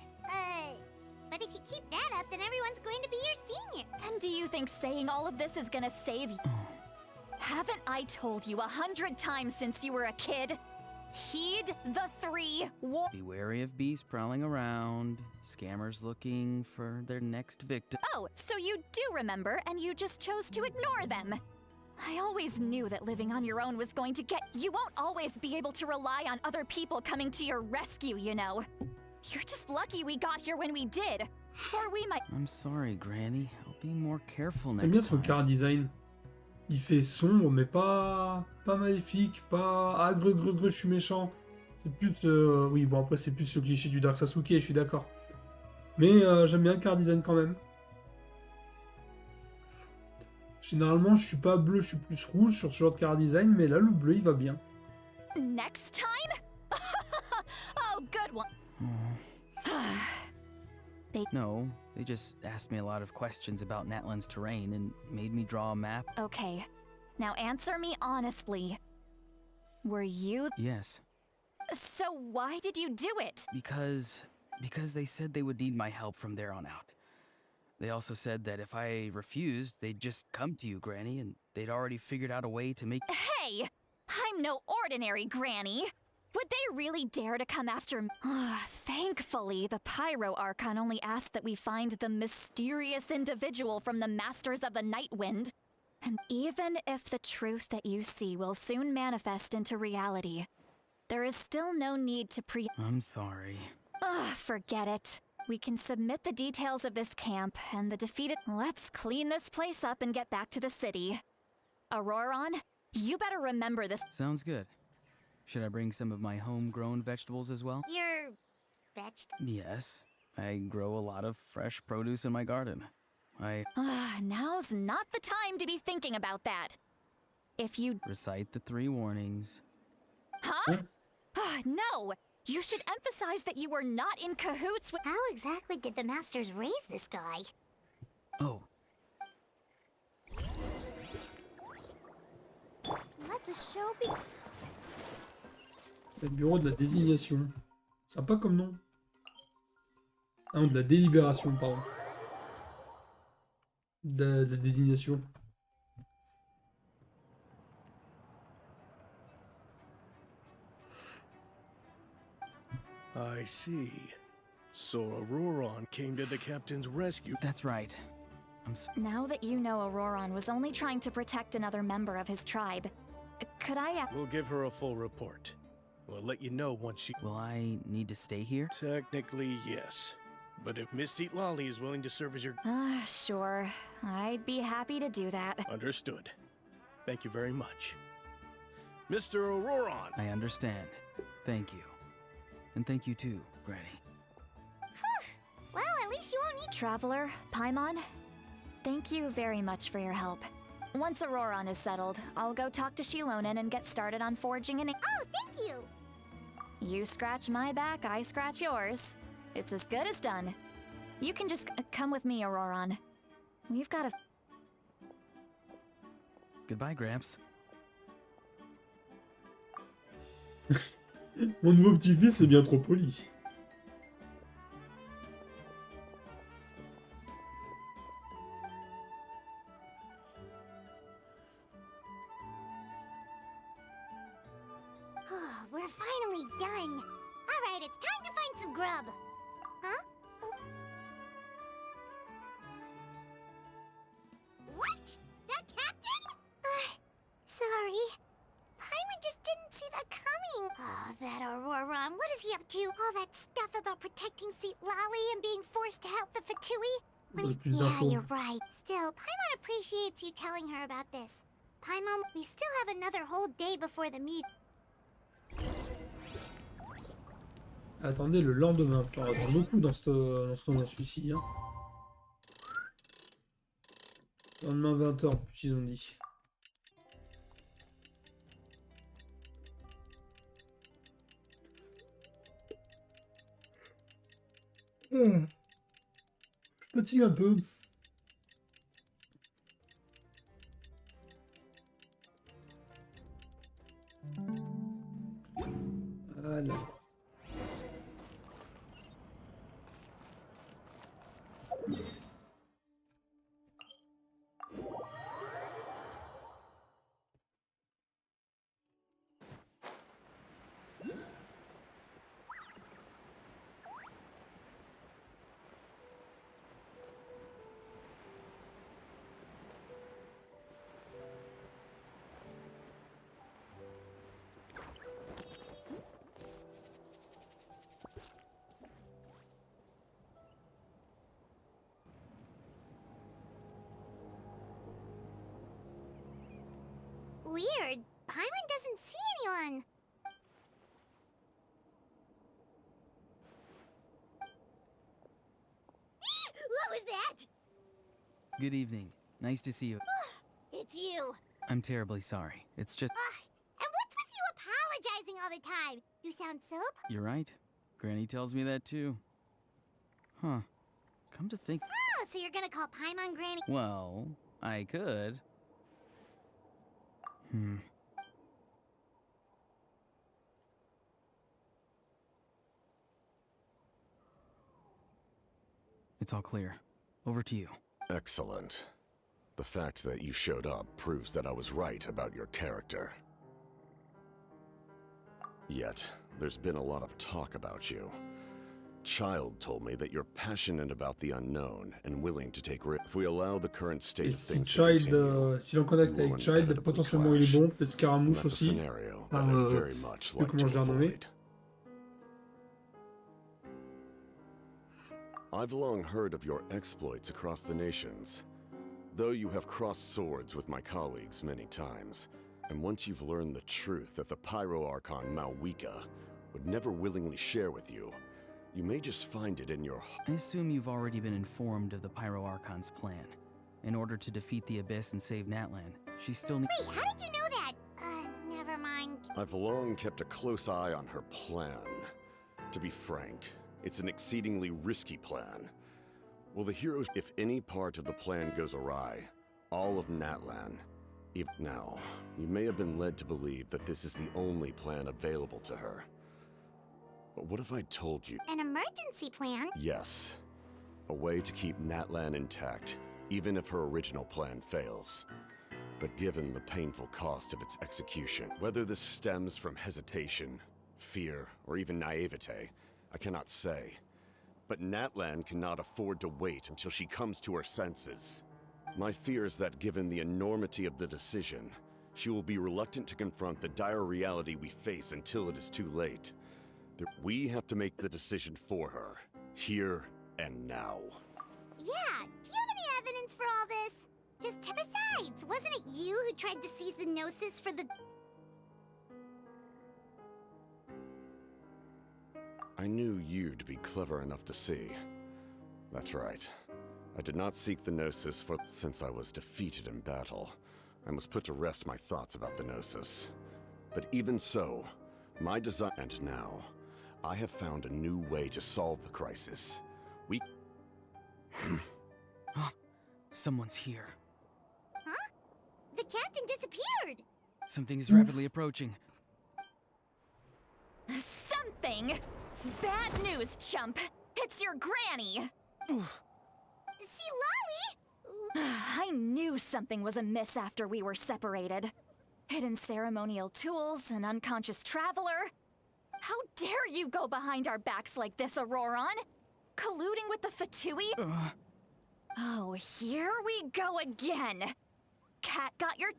But if you keep that up, then everyone's going to be your senior. And do you think saying all of this is gonna save you? Haven't I told you 100 times since you were a kid? Heed the 3 war- Be wary of beasts prowling around, scammers looking for their next victim. Oh, so you do remember, and you just chose to ignore them. I always knew that living on your own was going to get- You won't always be able to rely on other people coming to your rescue, you know. You're just lucky we got here when we did. Or we might- I'm sorry, Granny. I'll be more careful J'aime bien next son time. car design. Il fait sombre, mais pas maléfique, pas ah greu, je suis méchant. C'est plus oui, bon après c'est plus le cliché du Dark Sasuke, je suis d'accord. Mais j'aime bien le car design quand même. Généralement, je suis pas bleu, je suis plus rouge sur ce genre de car design, mais là le bleu il va bien. Next time? Oh, good one. No, they just asked me a lot of questions about Natlan's terrain and made me draw a map. Okay, now answer me honestly. Were you- Yes, So why did you do it? because they said they would need my help from there on out. They also said that if I refused, they'd just come to you, Granny, and they'd already figured out a way to make... Hey! I'm no ordinary granny! Would they really dare to come after me? Thankfully, the Pyro Archon only asked that we find the mysterious individual from the Masters of the Night Wind. And even if the truth that you see will soon manifest into reality, there is still no need to I'm sorry. Forget it. We can submit the details of this camp and the defeated- Let's clean this place up and get back to the city. Auroron, you better remember this- Sounds good. Should I bring some of my homegrown vegetables as well? You're... vegetable? Yes. I grow a lot of fresh produce in my garden. Now's not the time to be thinking about that. If you recite the 3 warnings. Huh? No! You should emphasize that you were not in cahoots with— How exactly did the masters raise this guy? Oh, Let the show be. Le bureau de la désignation. Sympa comme nom. Ah non, de la délibération, pardon. De la désignation. I see. So Auroron came to the captain's rescue. that's right. Now that you know Auroron was only trying to protect another member of his tribe, could I— We'll give her a full report. We'll let you know once she... Will I need to stay here? Technically, yes. But if Miss Lolly is willing to serve as your... Sure. I'd be happy to do that. Understood. Thank you very much. Mr. Auroron! I understand. Thank you. And thank you too, Granny. Well, at least you won't need. Traveler, Paimon, thank you very much for your help. Once Auroron is settled, I'll go talk to Shilonen and get started on forging an— Oh, thank you. You scratch my back, I scratch yours. It's as good as done. You can just come with me, Auroron. We've got a— Goodbye, Gramps. Mon nouveau petit-fils, c'est bien trop poli. We're finally done. All right, it's time to find some grub. Huh? What? That captain? Sorry. Paimon just didn't see that coming. Oh, that Auroron. What is he up to? All that stuff about protecting Seat Lolly and being forced to help the Fatui? When he's... Yeah, you're right. Still, Paimon appreciates you telling her about this. Paimon, we still have another whole day before the meet. Attendez le lendemain. On attend beaucoup dans celui-ci. Hein. Lendemain 20h, en plus ils ont dit. Je fatigue un peu. Voilà. Weird. Paimon doesn't see anyone. What was that? Good evening. Nice to see you. It's you. I'm terribly sorry. It's just... And what's with you apologizing all the time? You sound so... You're right. Granny tells me that too. Huh. Come to think... Oh, so you're gonna call Paimon Granny? Well, I could. It's all clear. Over to you. Excellent. The fact that you showed up proves that I was right about your character. Yet, there's been a lot of talk about you. Child told me that you're passionate about the unknown and willing to take risks. If we allow the current state Et of si things to Child, continue, si l'on contacte avec Child, potentiellement il est bon, peut-être Scaramouche that's a aussi. scenario that Par, I'd very much like comment je to l'ai renommé. avoid. I've long heard of your exploits across the nations. Though you have crossed swords with my colleagues many times, and once you've learned the truth that the Pyro Archon Malwika would never willingly share with you, You may just find it in your... I assume you've already been informed of the Pyro Archon's plan. In order to defeat the Abyss and save Natlan, she still needs... Wait, how did you know that? Never mind. I've long kept a close eye on her plan. To be frank, it's an exceedingly risky plan. Will the heroes... If any part of the plan goes awry, all of Natlan... Now, you may have been led to believe that this is the only plan available to her. But what if I told you... An emergency plan? Yes. A way to keep Natlan intact, even if her original plan fails. But given the painful cost of its execution, whether this stems from hesitation, fear, or even naivete, I cannot say. But Natlan cannot afford to wait until she comes to her senses. My fear is that given the enormity of the decision, she will be reluctant to confront the dire reality we face until it is too late. We have to make the decision for her, here and now. Yeah, do you have any evidence for all this? Just besides, wasn't it you who tried to seize the Gnosis for the... I knew you'd be clever enough to see. That's right. I did not seek the Gnosis for... Since I was defeated in battle, I must put to rest my thoughts about the Gnosis. But even so, my design... And now, I have found a new way to solve the crisis. We... Someone's here. Huh? The captain disappeared! Something is rapidly approaching. Something? Bad news, chump. It's your granny. See, Lolly? I knew something was amiss after we were separated. Hidden ceremonial tools, an unconscious traveler. How dare you go behind our backs like this, Auroron? Colluding with the Fatui? Oh, here we go again. Cat got your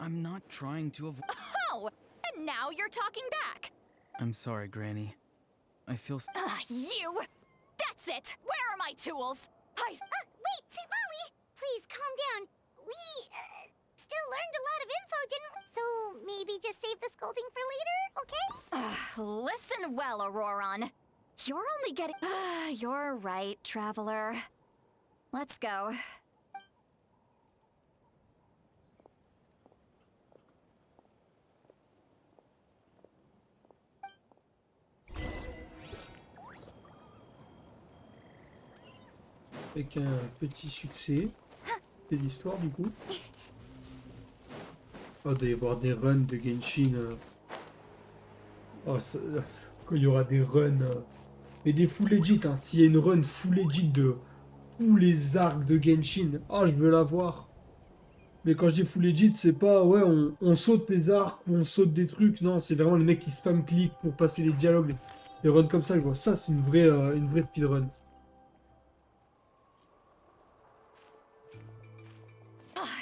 I'm not trying to avoid... Oh! And now you're talking back. I'm sorry, Granny. I feel... You! That's it! Where are my tools? Wait, see, Lolly! Please, calm down. We, still learned a lot of info, didn't we? So, maybe just save the scolding for later, okay? Listen well, Auroron. You're only getting... You're right, Traveler. Let's go. Avec un petit succès de l'histoire du coup. Oh, il doit y avoir des runs de Genshin. Oh, ça... Quand il y aura des runs. Mais des full legit, hein. S'il y a une run full legit de tous les arcs de Genshin, oh, je veux la voir. Mais quand je dis full legit, c'est pas ouais, on saute les arcs ou on saute des trucs. Non, c'est vraiment les mecs qui spam click pour passer les dialogues. Les runs comme ça, je vois. Ça, c'est une vraie speedrun.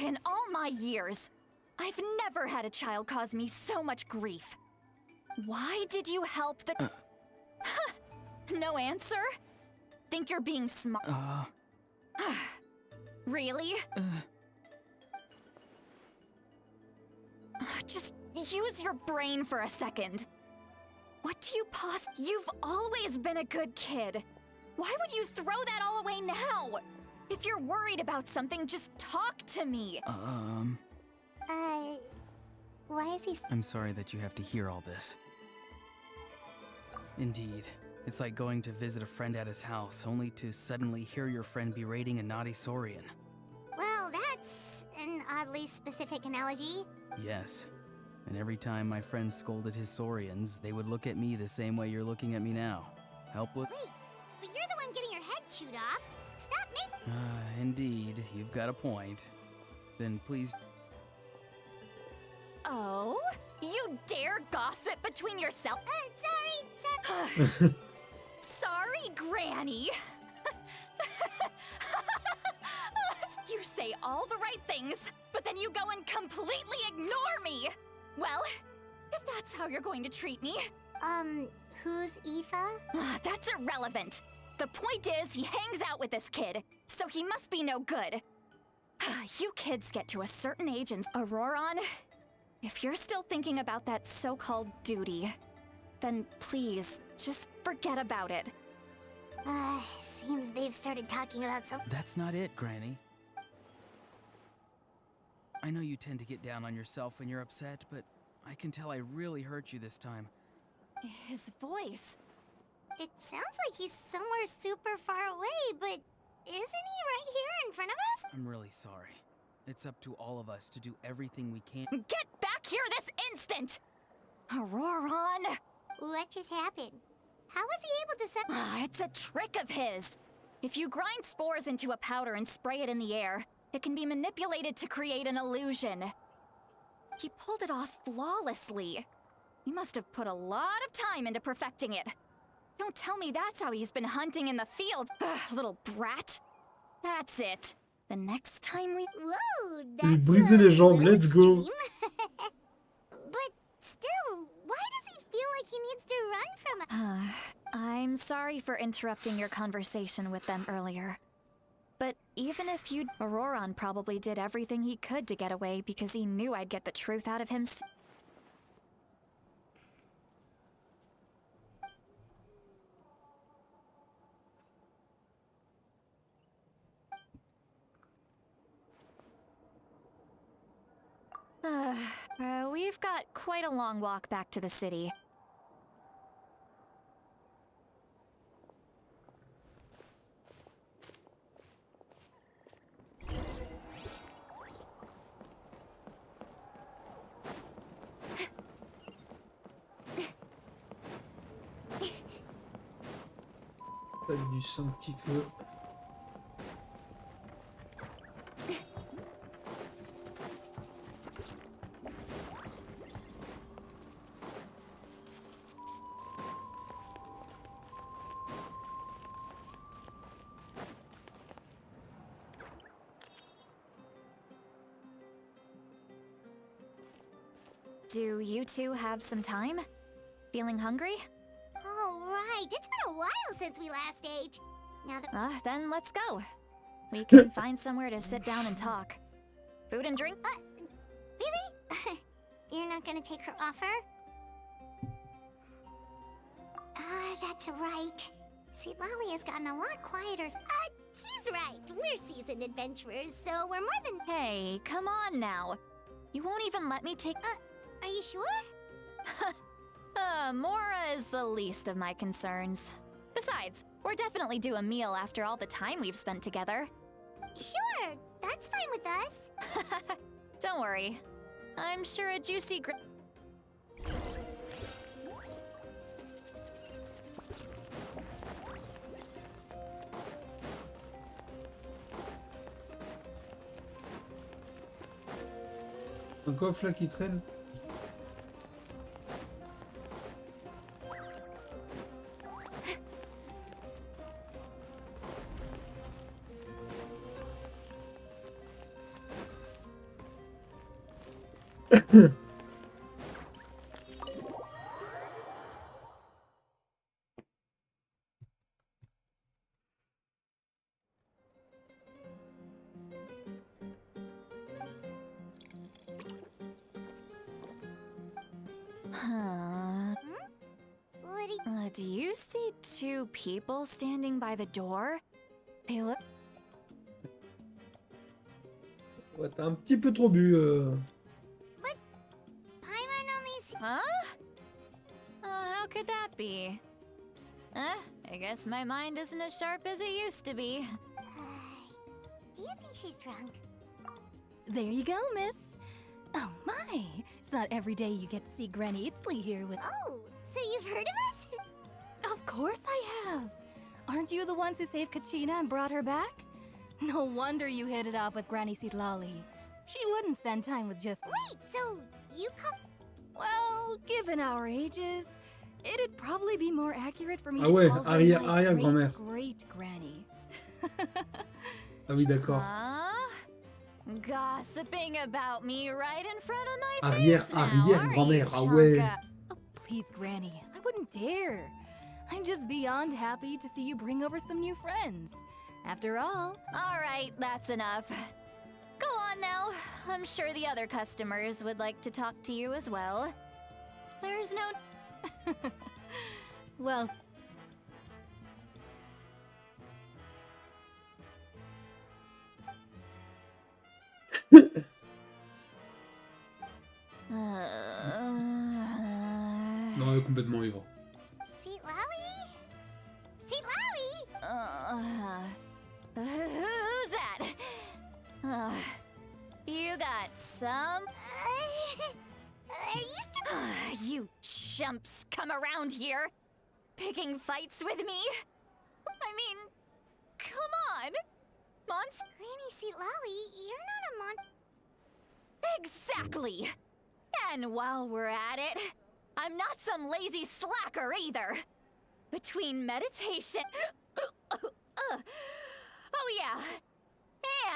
In all my years, I've never had a child cause me so much grief. Why did you help the... No answer? Think you're being smart? Really? Just use your brain for a second. What do you You've always been a good kid. Why would you throw that all away now? If you're worried about something, just talk to me. Why is he... I'm sorry that you have to hear all this. Indeed. It's like going to visit a friend at his house, only to suddenly hear your friend berating a naughty Saurian. Well, that's an oddly specific analogy. Yes. And every time my friend scolded his Saurians, they would look at me the same way you're looking at me now. Helpless? Wait, but you're the one getting your head chewed off. Stop me! Indeed, you've got a point. Then please... Oh? You dare gossip between yourself? Sorry. Sorry, Granny. You say all the right things, but then you go and completely ignore me. Well, if that's how you're going to treat me... Who's Aoife? That's irrelevant. The point is, he hangs out with this kid, so he must be no good. You kids get to a certain age and... Auroron, if you're still thinking about that so-called duty, then please, just forget about it. Seems they've started talking about some... That's not it, Granny. I know you tend to get down on yourself when you're upset, but I can tell I really hurt you this time. His voice. It sounds like he's somewhere super far away, but isn't he right here in front of us? I'm really sorry. It's up to all of us to do everything we can. Get back here this instant! Auroron! What just happened? How was he able to set... It's a trick of his. If you grind spores into a powder and spray it in the air, it can be manipulated to create an illusion. He pulled it off flawlessly. He must have put a lot of time into perfecting it. Don't tell me that's how he's been hunting in the field, little brat. That's it. The next time we... Whoa, Lui briser les jambes, let's go. But still, why does he feel like he needs to run from us? I'm sorry for interrupting your conversation with them earlier. But even if you'd... Auroron probably did everything he could to get away because he knew I'd get the truth out of him. We've got quite a long walk back to the city. Pas du sanctifeu. Do you two have some time? Feeling hungry? Oh, right. It's been a while since we last ate. Now that... Then let's go. We can find somewhere to sit down and talk. Food and drink? Really? You're not gonna take her offer? That's right. See, Lolly has gotten a lot quieter. He's right. We're seasoned adventurers, so we're more than... Hey, come on now. You won't even let me take... Are you sure? Mora is the least of my concerns. Besides, we're definitely due a meal after all the time we've spent together. Sure, that's fine with us. Don't worry. I'm sure a juicy Un coffre là qui traîne. Do you see two people standing by the door? They look... Ouais, t'as un petit peu trop bu. But Paimon only... Huh? How could that be? I guess my mind isn't as sharp as it used to be. Do you think she's drunk? There you go, miss. Oh my, it's not every day you get to see Granny Itzley here with... Oh, so you've heard of us? Of course I have. Aren't you the ones who saved Kachina and brought her back? No wonder you hit it off with Granny Sitlali. She wouldn't spend time with just... Wait, so you come... Well, given our ages, it'd probably be more accurate for me Ah to ouais, call her arrière-grand-mère. great Granny. Ah oui, d'accord. Gossiping about me right in front of my Arrière-grand-mère, ah ouais. Oh, please, Granny, I wouldn't dare. I'm just beyond happy to see you bring over some new friends. After all... All right, that's enough. Go on now. I'm sure the other customers would like to talk to you as well. There's no... Well, Non, elle est complètement ivre. Seat Lolly? Seat Lolly? Who's that? You got some? Are you still... You chumps come around here, picking fights with me? I mean, come on! Granny Seat Lolly, you're not a mon... Exactly! And while we're at it, I'm not some lazy slacker either. Between meditation... oh yeah.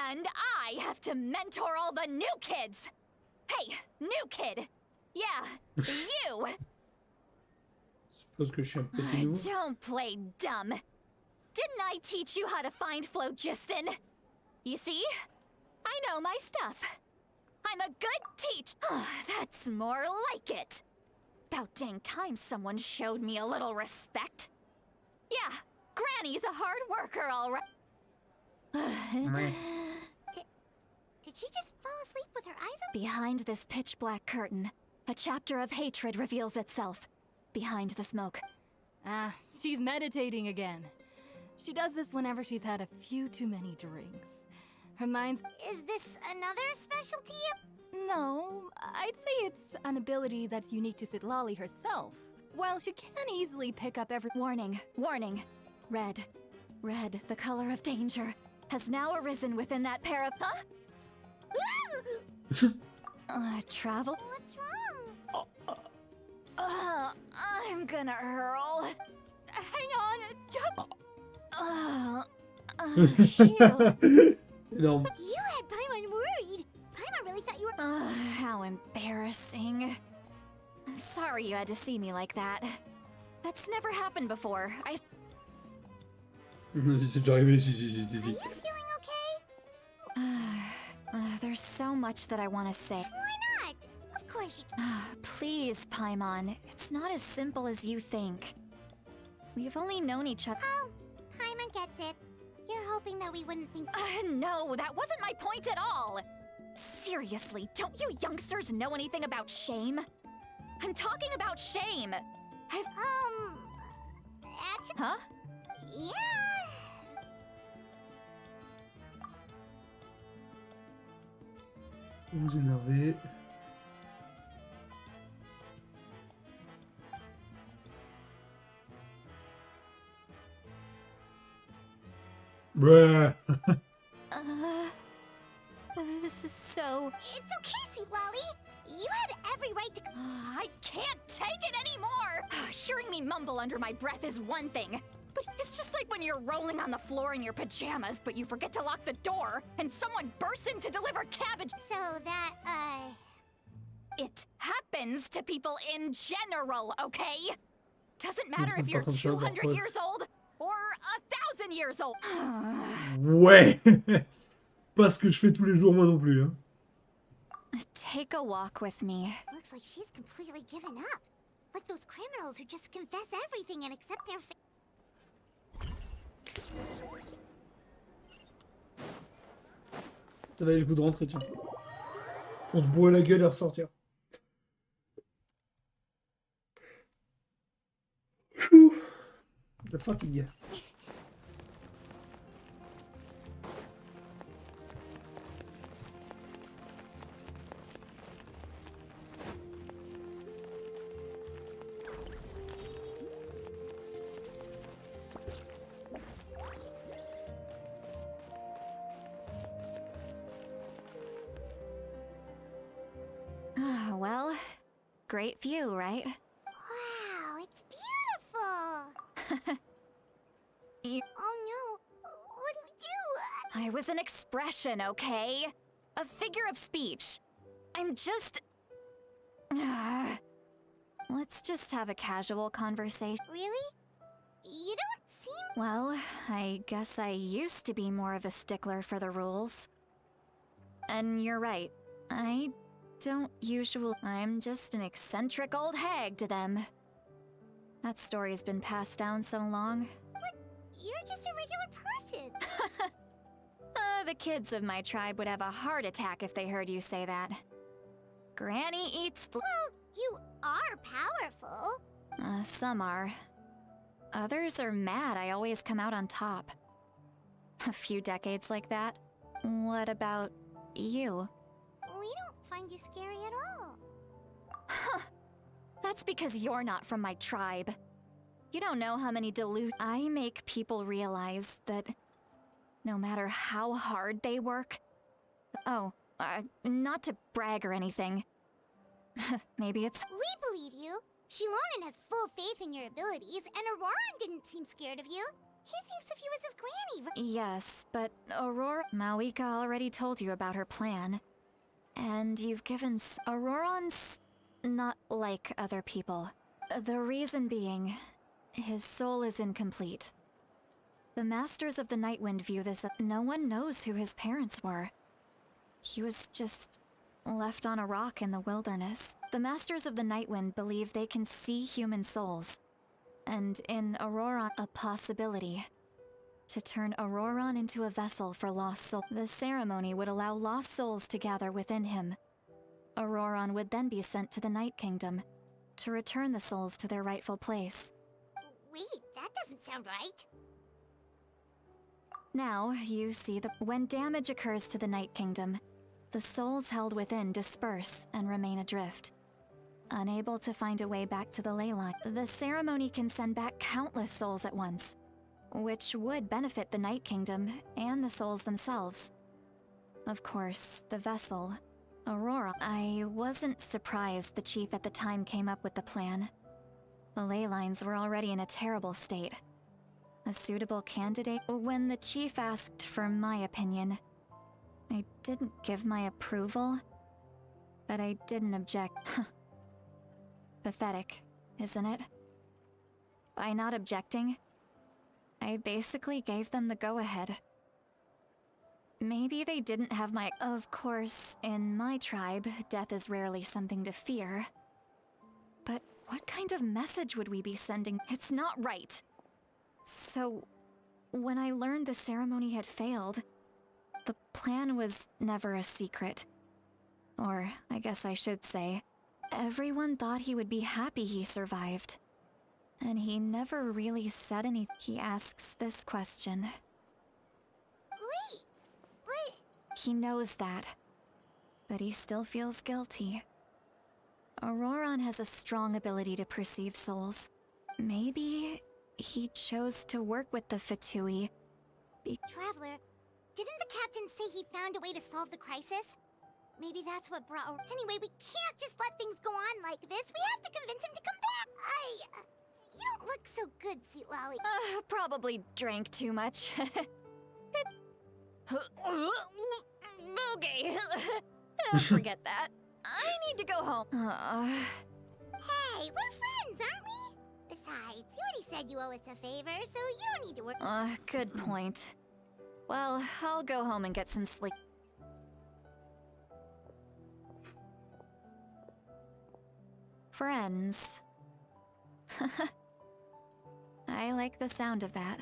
And I have to mentor all the new kids. Hey, new kid. Yeah, you. Suppose que je suis un peu plus nouveau. Don't play dumb. Didn't I teach you how to find phlogiston? You see? I know my stuff. I'm a good teach. That's more like it. About dang time someone showed me a little respect. Yeah, Granny's a hard worker, all right. Did she just fall asleep with her eyes open? Behind this pitch-black curtain, a chapter of hatred reveals itself. Behind the smoke. she's meditating again. She does this whenever she's had a few too many drinks. Her mind's... Is this another specialty? No, I'd say it's an ability that's unique to Sitlali herself. While she can easily pick up every... Warning, warning. Red. Red, the color of danger, has now arisen within that pair of... Huh? Travel? What's wrong? I'm gonna hurl. Hang on, Phew. Énorme. You had Paimon worried. Paimon really thought you were... How embarrassing. I'm sorry you had to see me like that. That's never happened before. C'est déjà arrivé, si. Are you feeling okay? There's so much that I want to say. Why not? Of course you can. Please, Paimon. It's not as simple as you think. We've only known each other. Oh, Paimon gets it. You're hoping that we wouldn't think... No, that wasn't my point at all. Seriously, don't you youngsters know anything about shame? I'm talking about shame. Actually... Huh? Yeah... Vous énervez. Bruh. This is so... It's okay, Seat Lolly. You had every right to... I can't take it anymore! Hearing me mumble under my breath is one thing, but it's just like when you're rolling on the floor in your pajamas, but you forget to lock the door, and someone bursts in to deliver cabbage. So that, It happens to people in general, okay? Doesn't matter if you're 200 years old or 1,000 years old. Ouais. Pas ce que je fais tous les jours moi non plus. Hein. Take a walk with me. Looks like she's completely given up. Like those criminals who just confess everything and accept their fate. Ça valait le coup de rentrer, tiens. Pour se bourrer la gueule et ressortir. Chou. La fatigue. Well, great view, right? Wow, it's beautiful! Oh no, what do we do? I was an expression, okay? A figure of speech. I'm just... Let's just have a casual conversation. Really? You don't seem... Well, I guess I used to be more of a stickler for the rules. And you're right, I don't usually... I'm just an eccentric old hag to them. That story's been passed down so long. You're just a regular person. The kids of my tribe would have a heart attack if they heard you say that. Granny eats. Well, you are powerful. Some are. Others are mad I always come out on top. A few decades like that. What about you? We don't find you scary at all. Huh. That's because you're not from my tribe. You don't know how many I make people realize that no matter how hard they work... Oh, not to brag or anything. Maybe it's... We believe you. Shilonen has full faith in your abilities, and Auroran didn't seem scared of you. He thinks of you as his granny. Yes, but Aurora... Mawika already told you about her plan. And you've given... Auroran's not like other people. The reason being, his soul is incomplete. The Masters of the Nightwind view this as no one knows who his parents were. He was just left on a rock in the wilderness. The Masters of the Nightwind believe they can see human souls. And in Auroran, a possibility to turn Auroran into a vessel for lost souls. The ceremony would allow lost souls to gather within him. Auroran would then be sent to the Night Kingdom to return the souls to their rightful place. Wait, that doesn't sound right. Now, you see when damage occurs to the Night Kingdom, the souls held within disperse and remain adrift. Unable to find a way back to the ley line, the ceremony can send back countless souls at once, which would benefit the Night Kingdom and the souls themselves. Of course, the vessel, Aurora. I wasn't surprised the chief at the time came up with the plan. The ley lines were already in a terrible state. A suitable candidate? When the chief asked for my opinion, I didn't give my approval, but I didn't object. Pathetic, isn't it? By not objecting, I basically gave them the go-ahead. Maybe they didn't have my... Of course, in my tribe, death is rarely something to fear. But what kind of message would we be sending? It's not right. So, when I learned the ceremony had failed, the plan was never a secret. Or, I guess I should say, everyone thought he would be happy he survived. And he never really said anything. He asks this question. Wait, what? He knows that, but he still feels guilty. Auroran has a strong ability to perceive souls. Maybe he chose to work with the Fatui. Traveler, didn't the captain say he found a way to solve the crisis? Maybe that's what brought... Anyway, we can't just let things go on like this. We have to convince him to come back. You don't look so good, Sweet Lolly. Probably drank too much. Okay. Forget that. I need to go home. Hey, we're friends, aren't we? Besides, you already said you owe us a favor, so you don't need to worry. Good point. Well, I'll go home and get some sleep. Friends. I like the sound of that.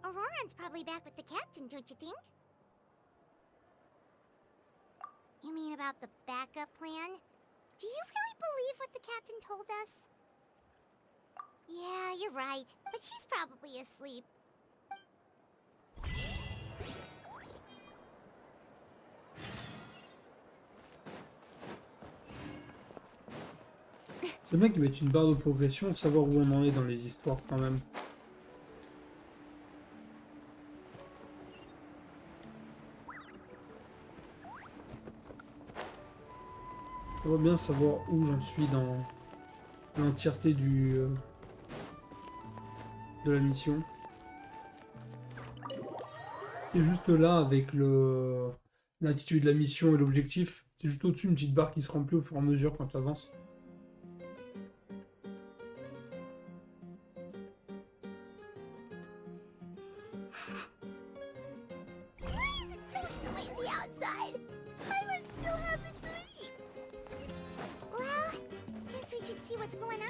Auroran's probably back with the captain, don't you think? You mean about the backup plan? Do you really believe what the captain told us? Yeah, you're right, but she's probably asleep. C'est bien qu'ils mettent une barre de progression, savoir où on en est dans les histoires quand même. On va bien savoir où j'en suis dans l'entièreté de la mission. C'est juste là avec l'attitude de la mission et l'objectif. C'est juste au-dessus une petite barre qui se remplit au fur et à mesure quand tu avances. going on.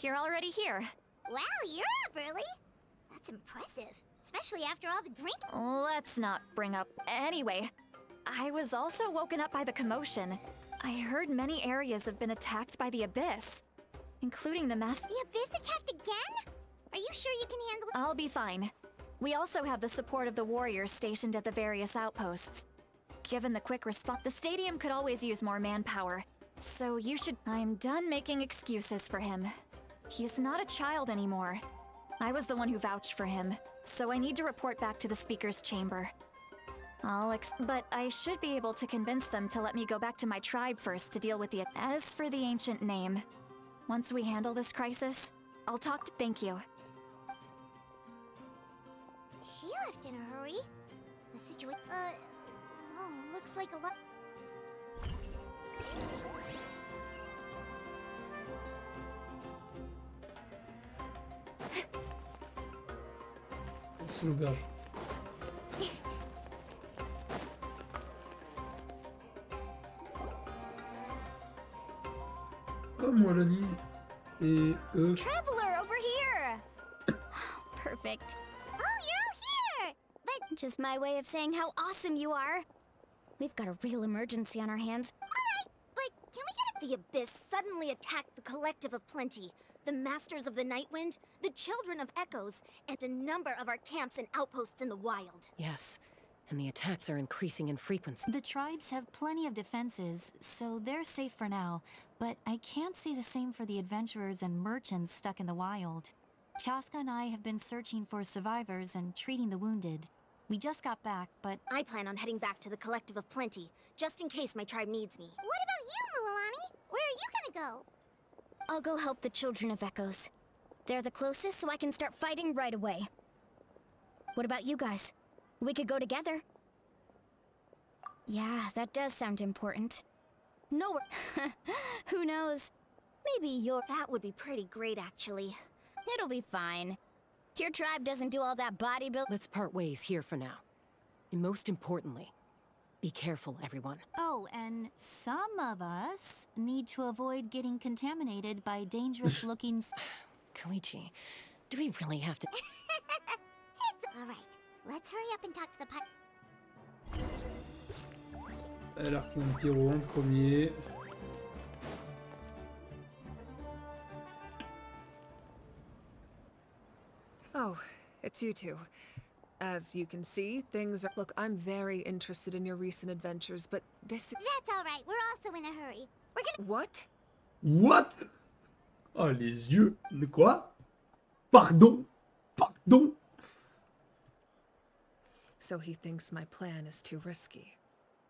You're already here. Wow, you're up early. That's impressive, especially after all the drink. Let's not bring up. Anyway, I was also woken up by the commotion. I heard many areas have been attacked by the Abyss, including the master. The Abyss attacked again? Are you sure you can handle it? I'll be fine. We also have the support of the warriors stationed at the various outposts. Given the quick response, the stadium could always use more manpower. So you should. I'm done making excuses for him. He's not a child anymore. I was the one who vouched for him, so I need to report back to the speaker's chamber. But I should be able to convince them to let me go back to my tribe first to deal with the. As for the ancient name, once we handle this crisis, I'll talk to. Thank you. She left in a hurry. The situation. Looks like a lot. C'est l'auberge. Comme moi, Lani. Et eux. Traveler, over here! Perfect. Oh, you're all here! But Just my way of saying how awesome you are. We've got a real emergency on our hands. alright, but can we get The Abyss suddenly attacked the Collective of Plenty, the Masters of the Nightwind, the Children of Echoes, and a number of our camps and outposts in the wild. Yes, and the attacks are increasing in frequency. The tribes have plenty of defenses, so they're safe for now, but I can't say the same for the adventurers and merchants stuck in the wild. Chaska and I have been searching for survivors and treating the wounded. We just got back, but I plan on heading back to the Collective of Plenty, just in case my tribe needs me. What about you, Mualani? Where are you gonna go? I'll go help the Children of Echoes. They're the closest, so I can start fighting right away. What about you guys? We could go together. Yeah, that does sound important. No, who knows? Maybe you're... That would be pretty great, actually. It'll be fine. Your tribe doesn't do all that bodybuilding. Let's part ways here for now. And most importantly, be careful, everyone. oh, and some of us need to avoid getting contaminated by dangerous-looking... Koichi, do we really have to... Alright, let's hurry up and talk to the Elle a refait un pyro en premier. Oh, it's you two. As you can see, things are... Look, I'm very interested in your recent adventures, but this... That's alright, we're also in a hurry. We're gonna... What? What? Oh, les yeux. De quoi? Pardon? Pardon? So he thinks my plan is too risky.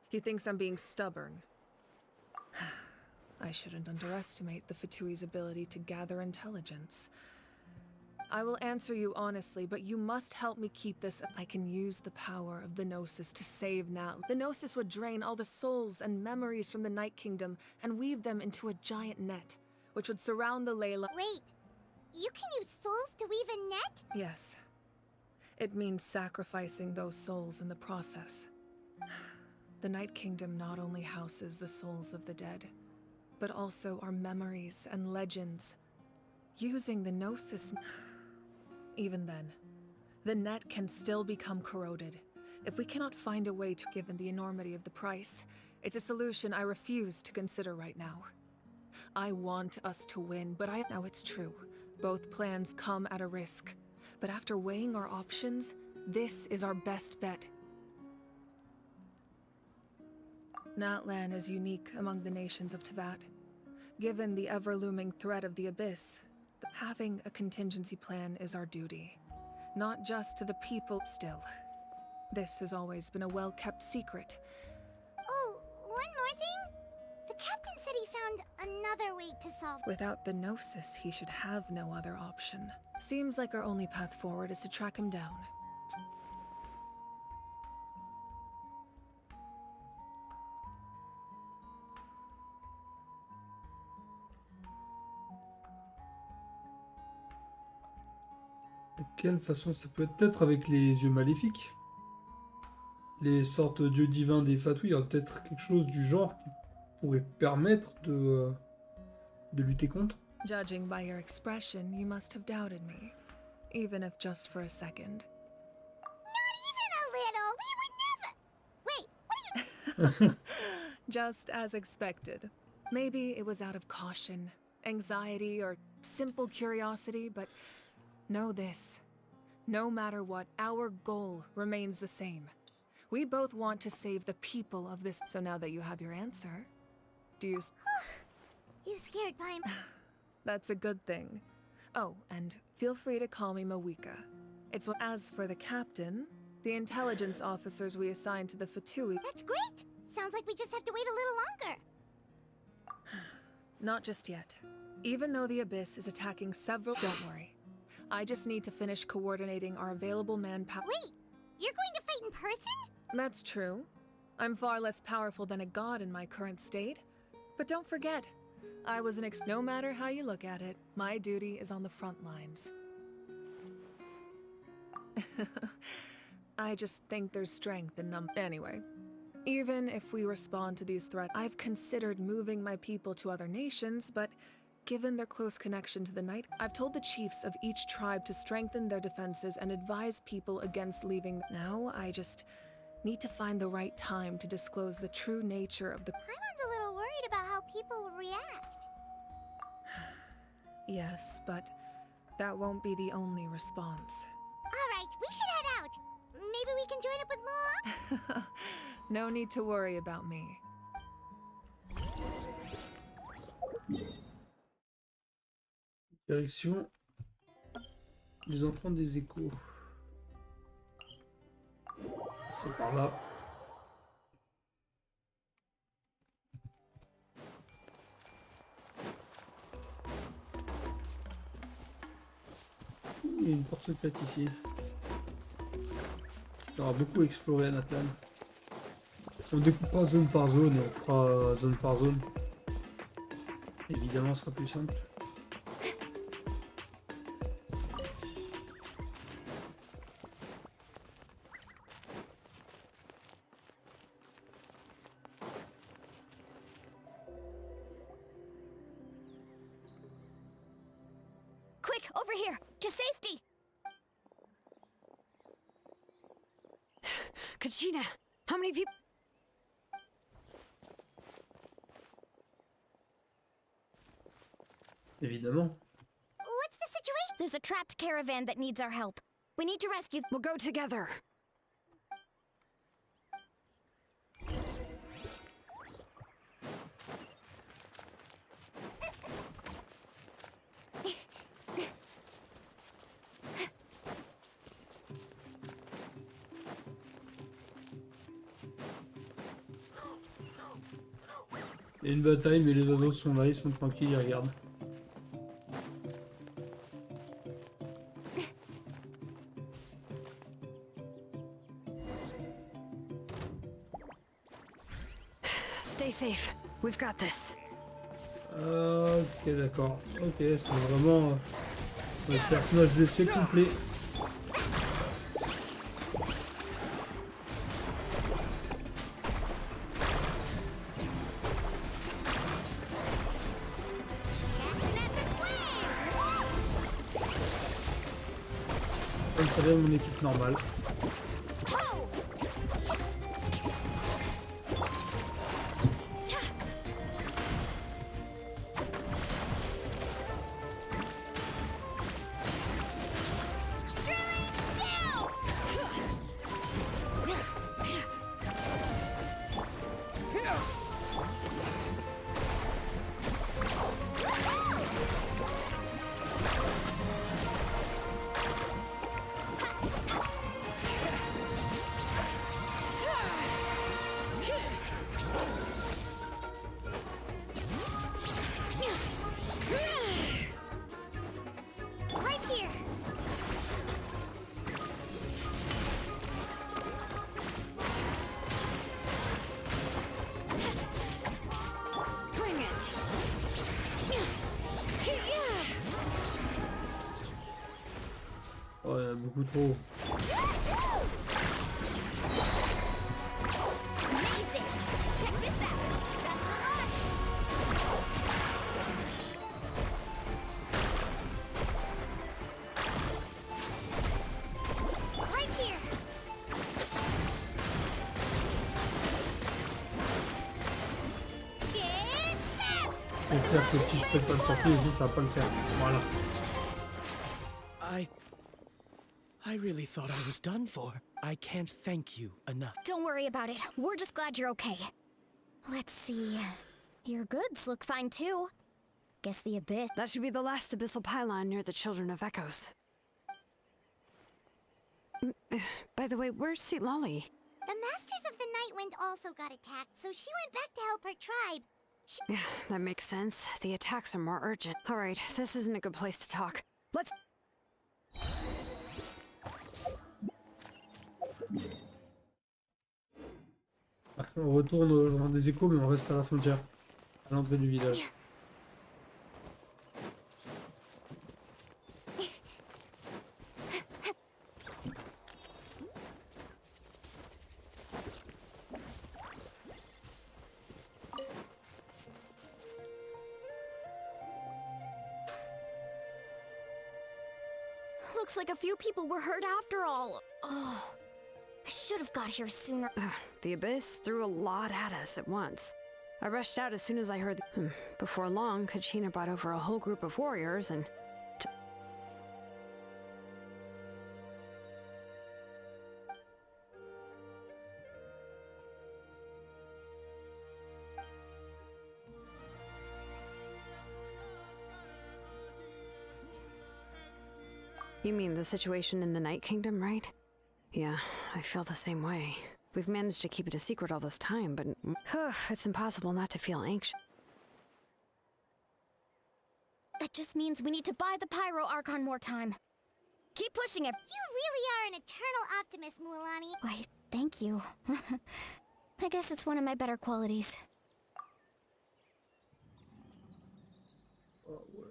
He thinks I'm being stubborn. I shouldn't underestimate the Fatui's ability to gather intelligence. I will answer you honestly, but you must help me keep this. I can use the power of the Gnosis to save Natlan. The Gnosis would drain all the souls and memories from the Night Kingdom and weave them into a giant net, which would surround the Layla. Wait, you can use souls to weave a net? Yes. It means sacrificing those souls in the process. The Night Kingdom not only houses the souls of the dead, but also our memories and legends. Using the Gnosis... Even then, the net can still become corroded. If we cannot find a way to, given the enormity of the price, it's a solution I refuse to consider right now. I want us to win, but now it's true. Both plans come at a risk. But after weighing our options, this is our best bet. Natlan is unique among the nations of Teyvat. Given the ever-looming threat of the Abyss, having a contingency plan is our duty. Not just to the people still. This has always been a well-kept secret. Oh, one more thing? The captain said he found another way to solve... Without the Gnosis, he should have no other option. Seems like our only path forward is to track him down. quelle façon ça peut être avec les yeux maléfiques? Les sortes d'yeux divins des fatouilles, il y a peut-être quelque chose du genre qui pourrait permettre de lutter contre. Judging by your expression, you must have doubted me, even if just for a second. Not even a little. We would never. Wait, what are you? Just as expected. Maybe it was out of caution, anxiety, or simple curiosity, but know this. No matter what, our goal remains the same. We both want to save the people of this. So now that you have your answer, do you... You scared Paimon. That's a good thing. Oh, and feel free to call me Mawika. It's what... As for the captain, the intelligence officers we assigned to the Fatui... That's great! Sounds like we just have to wait a little longer. Not just yet. Even though the Abyss is attacking several... Don't worry. I just need to finish coordinating our available manpower... Wait! You're going to fight in person? That's true. I'm far less powerful than a god in my current state. But don't forget, I was an no matter how you look at it, my duty is on the front lines. I just think there's strength in Anyway, even if we respond to these threats, I've considered moving my people to other nations, but given their close connection to the Night, I've told the chiefs of each tribe to strengthen their defenses and advise people against leaving. Now, I just need to find the right time to disclose the true nature of the... Paimon's a little worried about how people will react. Yes, but that won't be the only response. Alright, we should head out. Maybe we can join up with more? No need to worry about me. Direction les enfants des échos. C'est par là. Il y a une porte secrète ici. Il y aura beaucoup exploré à Nathlan. On découpera zone par zone et on fera zone par zone. Évidemment, ce sera plus simple. Quick, over here! To safety! Kachina, how many people... Évidemment. What's the situation? There's a trapped caravan that needs our help. We need to rescue... We'll go together. Il y a une bataille, mais les oiseaux sont là, ils sont tranquilles, ils regardent. Stay safe. We've got this. Ok, d'accord. Ok, c'est vraiment un personnage blessé complet. Comme ça va mon équipe normale. Oh. C'est clair que si je pète pas le forfait aussi, ça va pas le faire. Voilà. I really thought I was done for. I can't thank you enough. Don't worry about it. We're just glad you're okay. Let's see. Your goods look fine too. Guess the abyss. That should be the last abyssal pylon near the Children of Echoes. By the way, where's Seat Lolly? The Masters of the Night Wind also got attacked, so she went back to help her tribe. Yeah, that makes sense. The attacks are more urgent. Alright, this isn't a good place to talk. Let's... On retourne au Jardin des Échos, mais on reste à la frontière, à l'entrée du village. Looks like a few people were hurt after all. Oh, I should have got here sooner. The Abyss threw a lot at us at once. I rushed out as soon as I heard Before long, Kachina brought over a whole group of warriors and... You mean the situation in the Night Kingdom, right? Yeah, I feel the same way. We've managed to keep it a secret all this time, but it's impossible not to feel anxious. That just means we need to buy the Pyro Archon more time. Keep pushing it. You really are an eternal optimist, Mualani. Why, thank you. I guess it's one of my better qualities.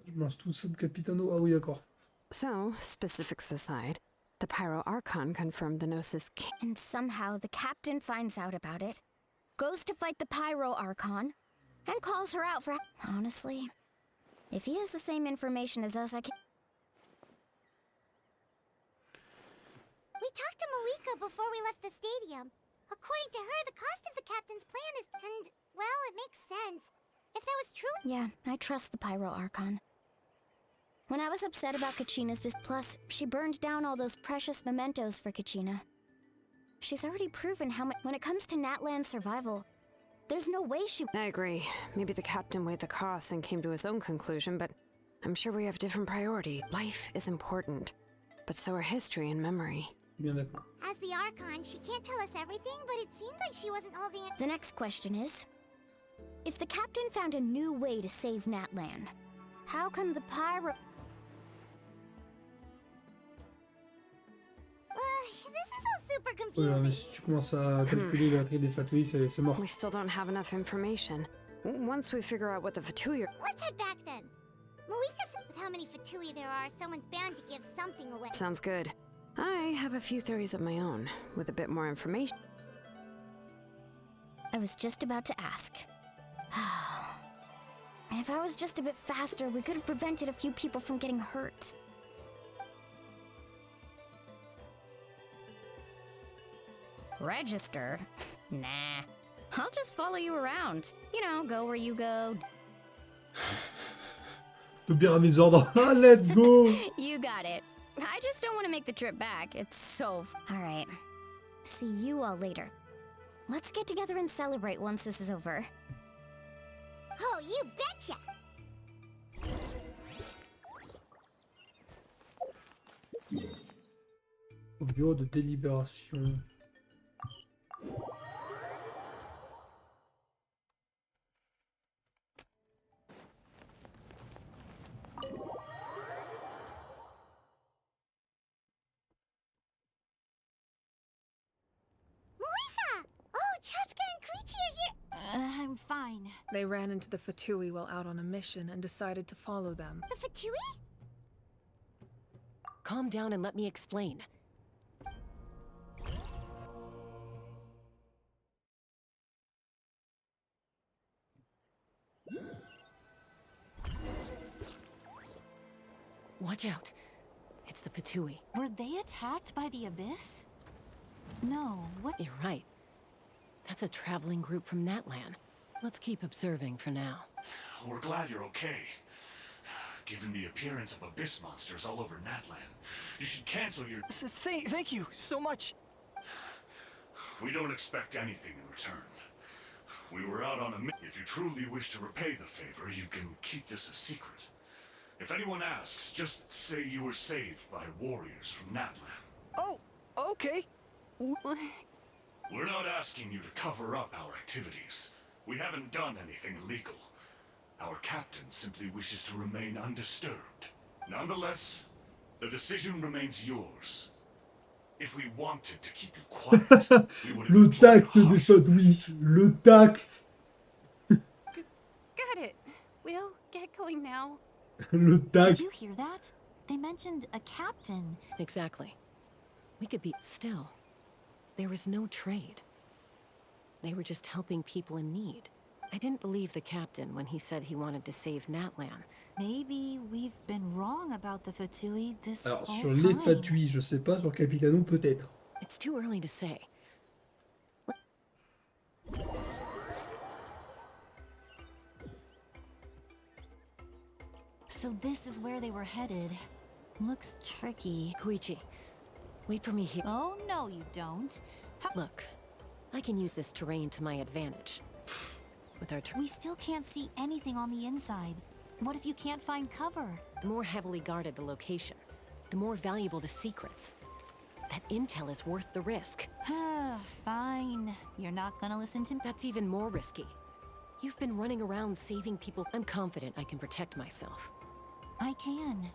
Je mange tout ça de Capitano. Ah oui, d'accord. So, specifics aside, the Pyro Archon confirmed the Gnosis King. And somehow the captain finds out about it, goes to fight the Pyro Archon, and calls her out for... Honestly, if he has the same information as us, I can't... We talked to Moika before we left the stadium. According to her, the cost of the captain's plan is... And, well, it makes sense. If that was true... Yeah, I trust the Pyro Archon. When I was upset about Kachina's plus, she burned down all those precious mementos for Kachina. She's already proven how much... When it comes to Natlan's survival, there's no way she... I agree. Maybe the captain weighed the costs and came to his own conclusion, but I'm sure we have different priorities. Life is important, but so are history and memory. Bien d'accord. As the Archon, she can't tell us everything, but it seemed like she wasn't holding it... The next question is, if the captain found a new way to save Natlan, how come the Pyro... This is all super Ouais, mais confusing. si tu commences à calculer la taille des fatouilles, c'est mort. We still don't have enough information. Once we figure out what the Fatui are... Let's head back then. Moika said with how many Fatui there are, someone's bound to give something away. Sounds good. I have a few theories of my own, with a bit more information. I was just about to ask. If I was just a bit faster, we could have prevented a few people from getting hurt. Register? Nah. I'll just follow you around. You know, go where you go. D'obéir à mes ordres. Ah, let's go! You got it. I just don't want to make the trip back. It's so... Alright. See you all later. Let's get together and celebrate once this is over. Oh, you betcha! Au bureau de délibération. I'm fine. They ran into the Fatui while out on a mission and decided to follow them. The Fatui? Calm down and let me explain. Watch out. It's the Fatui. Were they attacked by the Abyss? No, what? You're right. That's a traveling group from Natlan. Let's keep observing for now. We're glad you're okay. Given the appearance of abyss monsters all over Natlan, you should cancel your... Thank you so much. We don't expect anything in return. We were out on a mission. If you truly wish to repay the favor, you can keep this a secret. If anyone asks, just say you were saved by warriors from Natlan. Oh, okay. We're not asking you to cover up our activities. We haven't done anything illegal. Our captain simply wishes to remain undisturbed. Nonetheless, the decision remains yours. If we wanted to keep you quiet, we would have Le employed tact des Fatui. Le tact. Got it. We'll get going now. Le tact. Did you hear that? They mentioned a captain. Exactly. We could be still. There was no trade. They were just helping people in need. I didn't believe the captain when he said he wanted to save Natlan. Maybe we've been wrong about the Fatui this Alors, whole sur les time. Fatui, je sais pas, sur Capitano, peut-être. It's too early to say. So this is where they were headed. Looks tricky. Koichi, wait for me here. Oh, no, you don't. Look, I can use this terrain to my advantage. With our we still can't see anything on the inside. What if you can't find cover? The more heavily guarded the location, the more valuable the secrets. That intel is worth the risk. Fine. You're not gonna listen to me? That's even more risky. You've been running around saving people. I'm confident I can protect myself. I can.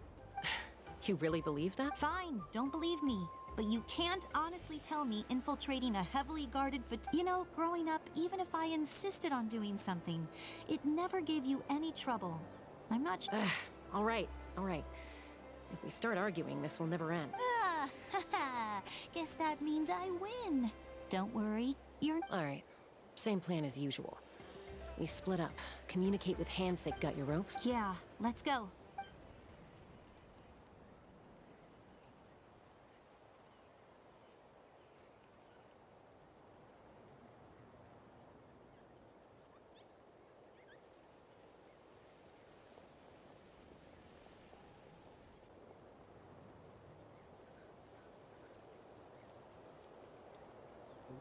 You really believe that? Fine, don't believe me. But you can't honestly tell me infiltrating a heavily guarded You know, growing up, even if I insisted on doing something, it never gave you any trouble. I'm not sure. All right. If we start arguing, this will never end. Guess that means I win. Don't worry, you're... All right. Same plan as usual. We split up. Communicate with Handshake. Got your ropes? Yeah, let's go.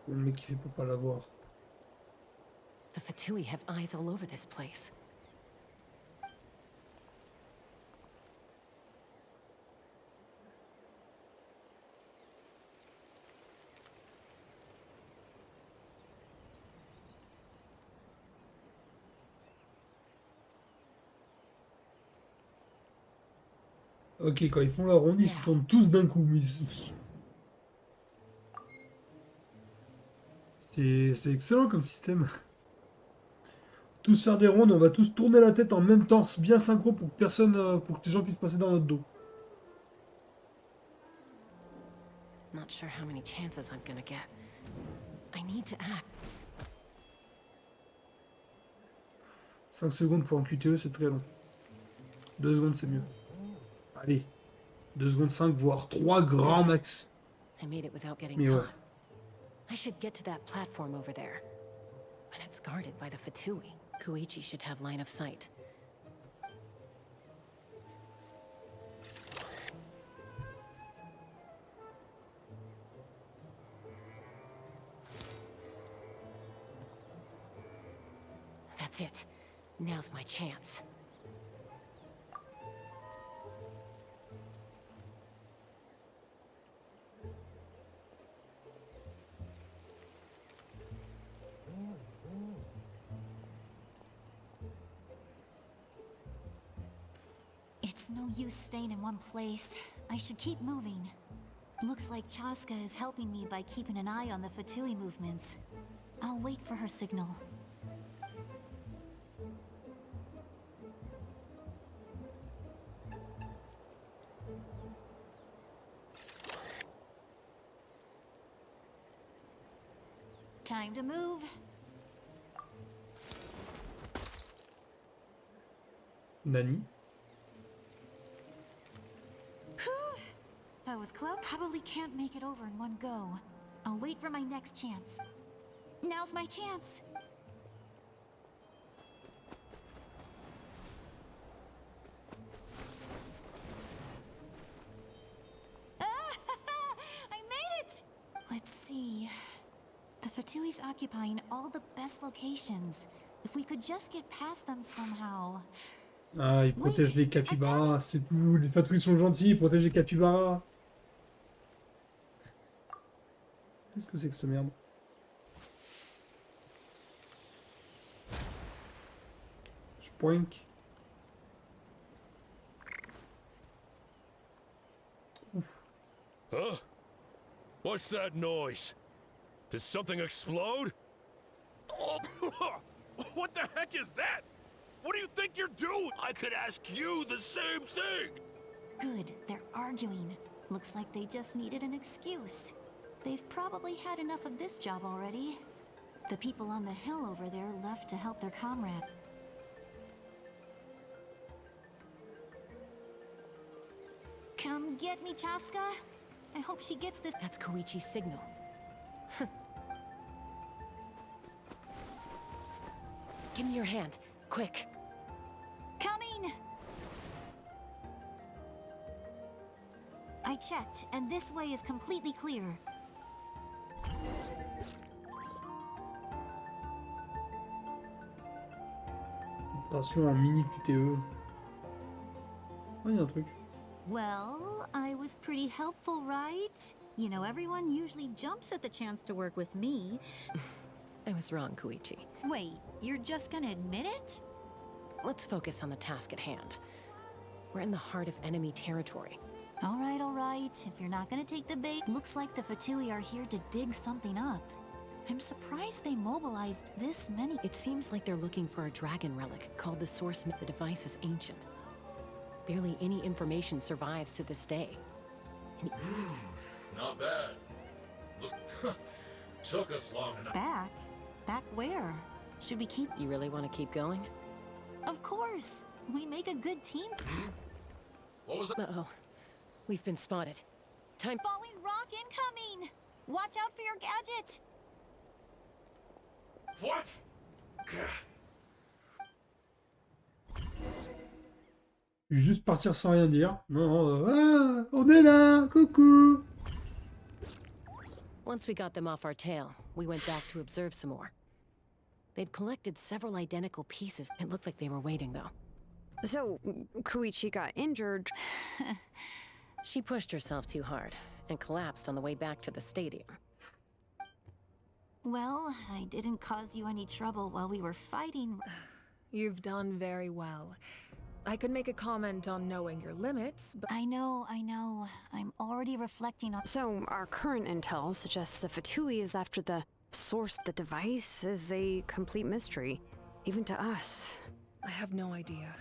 Le mec qui fait pour pas l'avoir. The Fatui have eyes all over this place. Ok, quand ils font la ronde, ils se tournent tous d'un coup. C'est excellent comme système. Tous faire des rondes, on va tous tourner la tête en même temps, c'est bien synchro pour que personne, pour que les gens puissent passer dans notre dos. Not sure how many chances I'm gonna get. I need to act. 5 secondes pour un QTE, c'est très long. 2 secondes, c'est mieux. Allez. 2 secondes 5, voire 3 grands max. I made it without getting Mais ouais. caught. I should get to that platform over there. But it's guarded by the Fatui. Koichi should have line of sight. That's it. Now's my chance. It's no use staying in one place. I should keep moving. Looks like Chaska is helping me by keeping an eye on the Fatui movements. I'll wait for her signal. Time to move. Nani? club probably can't make it over in one go. I'll wait for my next chance. Now's my chance. I made it! Let's see. The Fatui's occupying all the best locations. If we could just get past them somehow. Ah, ils protègent les capybaras, c'est tout. Les patrouilles sont gentils, ils protègent les capybaras. Qu'est-ce que c'est que cette merde? Je poink. Ouf. Huh? What's that noise? Did something explode? What the heck is that? What do you think you're doing? I could ask you the same thing! Good, they're arguing. Looks like they just needed an excuse. They've probably had enough of this job already. The people on the hill over there left to help their comrade. Come get me, Chaska. I hope she gets this. That's Koichi's signal. Give me your hand, quick. Coming! I checked, and this way is completely clear. Opération en mini QTE. Oh, il y a un truc. Well, I was pretty helpful, right? You know, everyone usually jumps at the chance to work with me. I was wrong, Koichi. Wait, you're just gonna admit it? Let's focus on the task at hand. We're in the heart of enemy territory. All right. If you're not gonna take the bait, looks like the Fatui are here to dig something up. I'm surprised they mobilized this many. It seems like they're looking for a dragon relic called the Source. The device is ancient. Barely any information survives to this day. Not bad. Look, took us long enough. Back? Back where? Should we keep... You really want to keep going? Of course! We make a good team. What was it? Uh-oh. We've been spotted. Time... Falling rock incoming! Watch out for your gadget! What? Juste partir sans rien dire. Non, ah, on est là, coucou. Once we got them off our tail, we went back to observe some more. They'd collected several identical pieces. It looked like they were waiting, though. So, Koichi got injured. She pushed herself too hard and collapsed on the way back to the stadium. Well, I didn't cause you any trouble while we were fighting. You've done very well. I could make a comment on knowing your limits, but... I know. I'm already reflecting on... So, our current intel suggests the Fatui is after the source. The device is a complete mystery, even to us. I have no idea.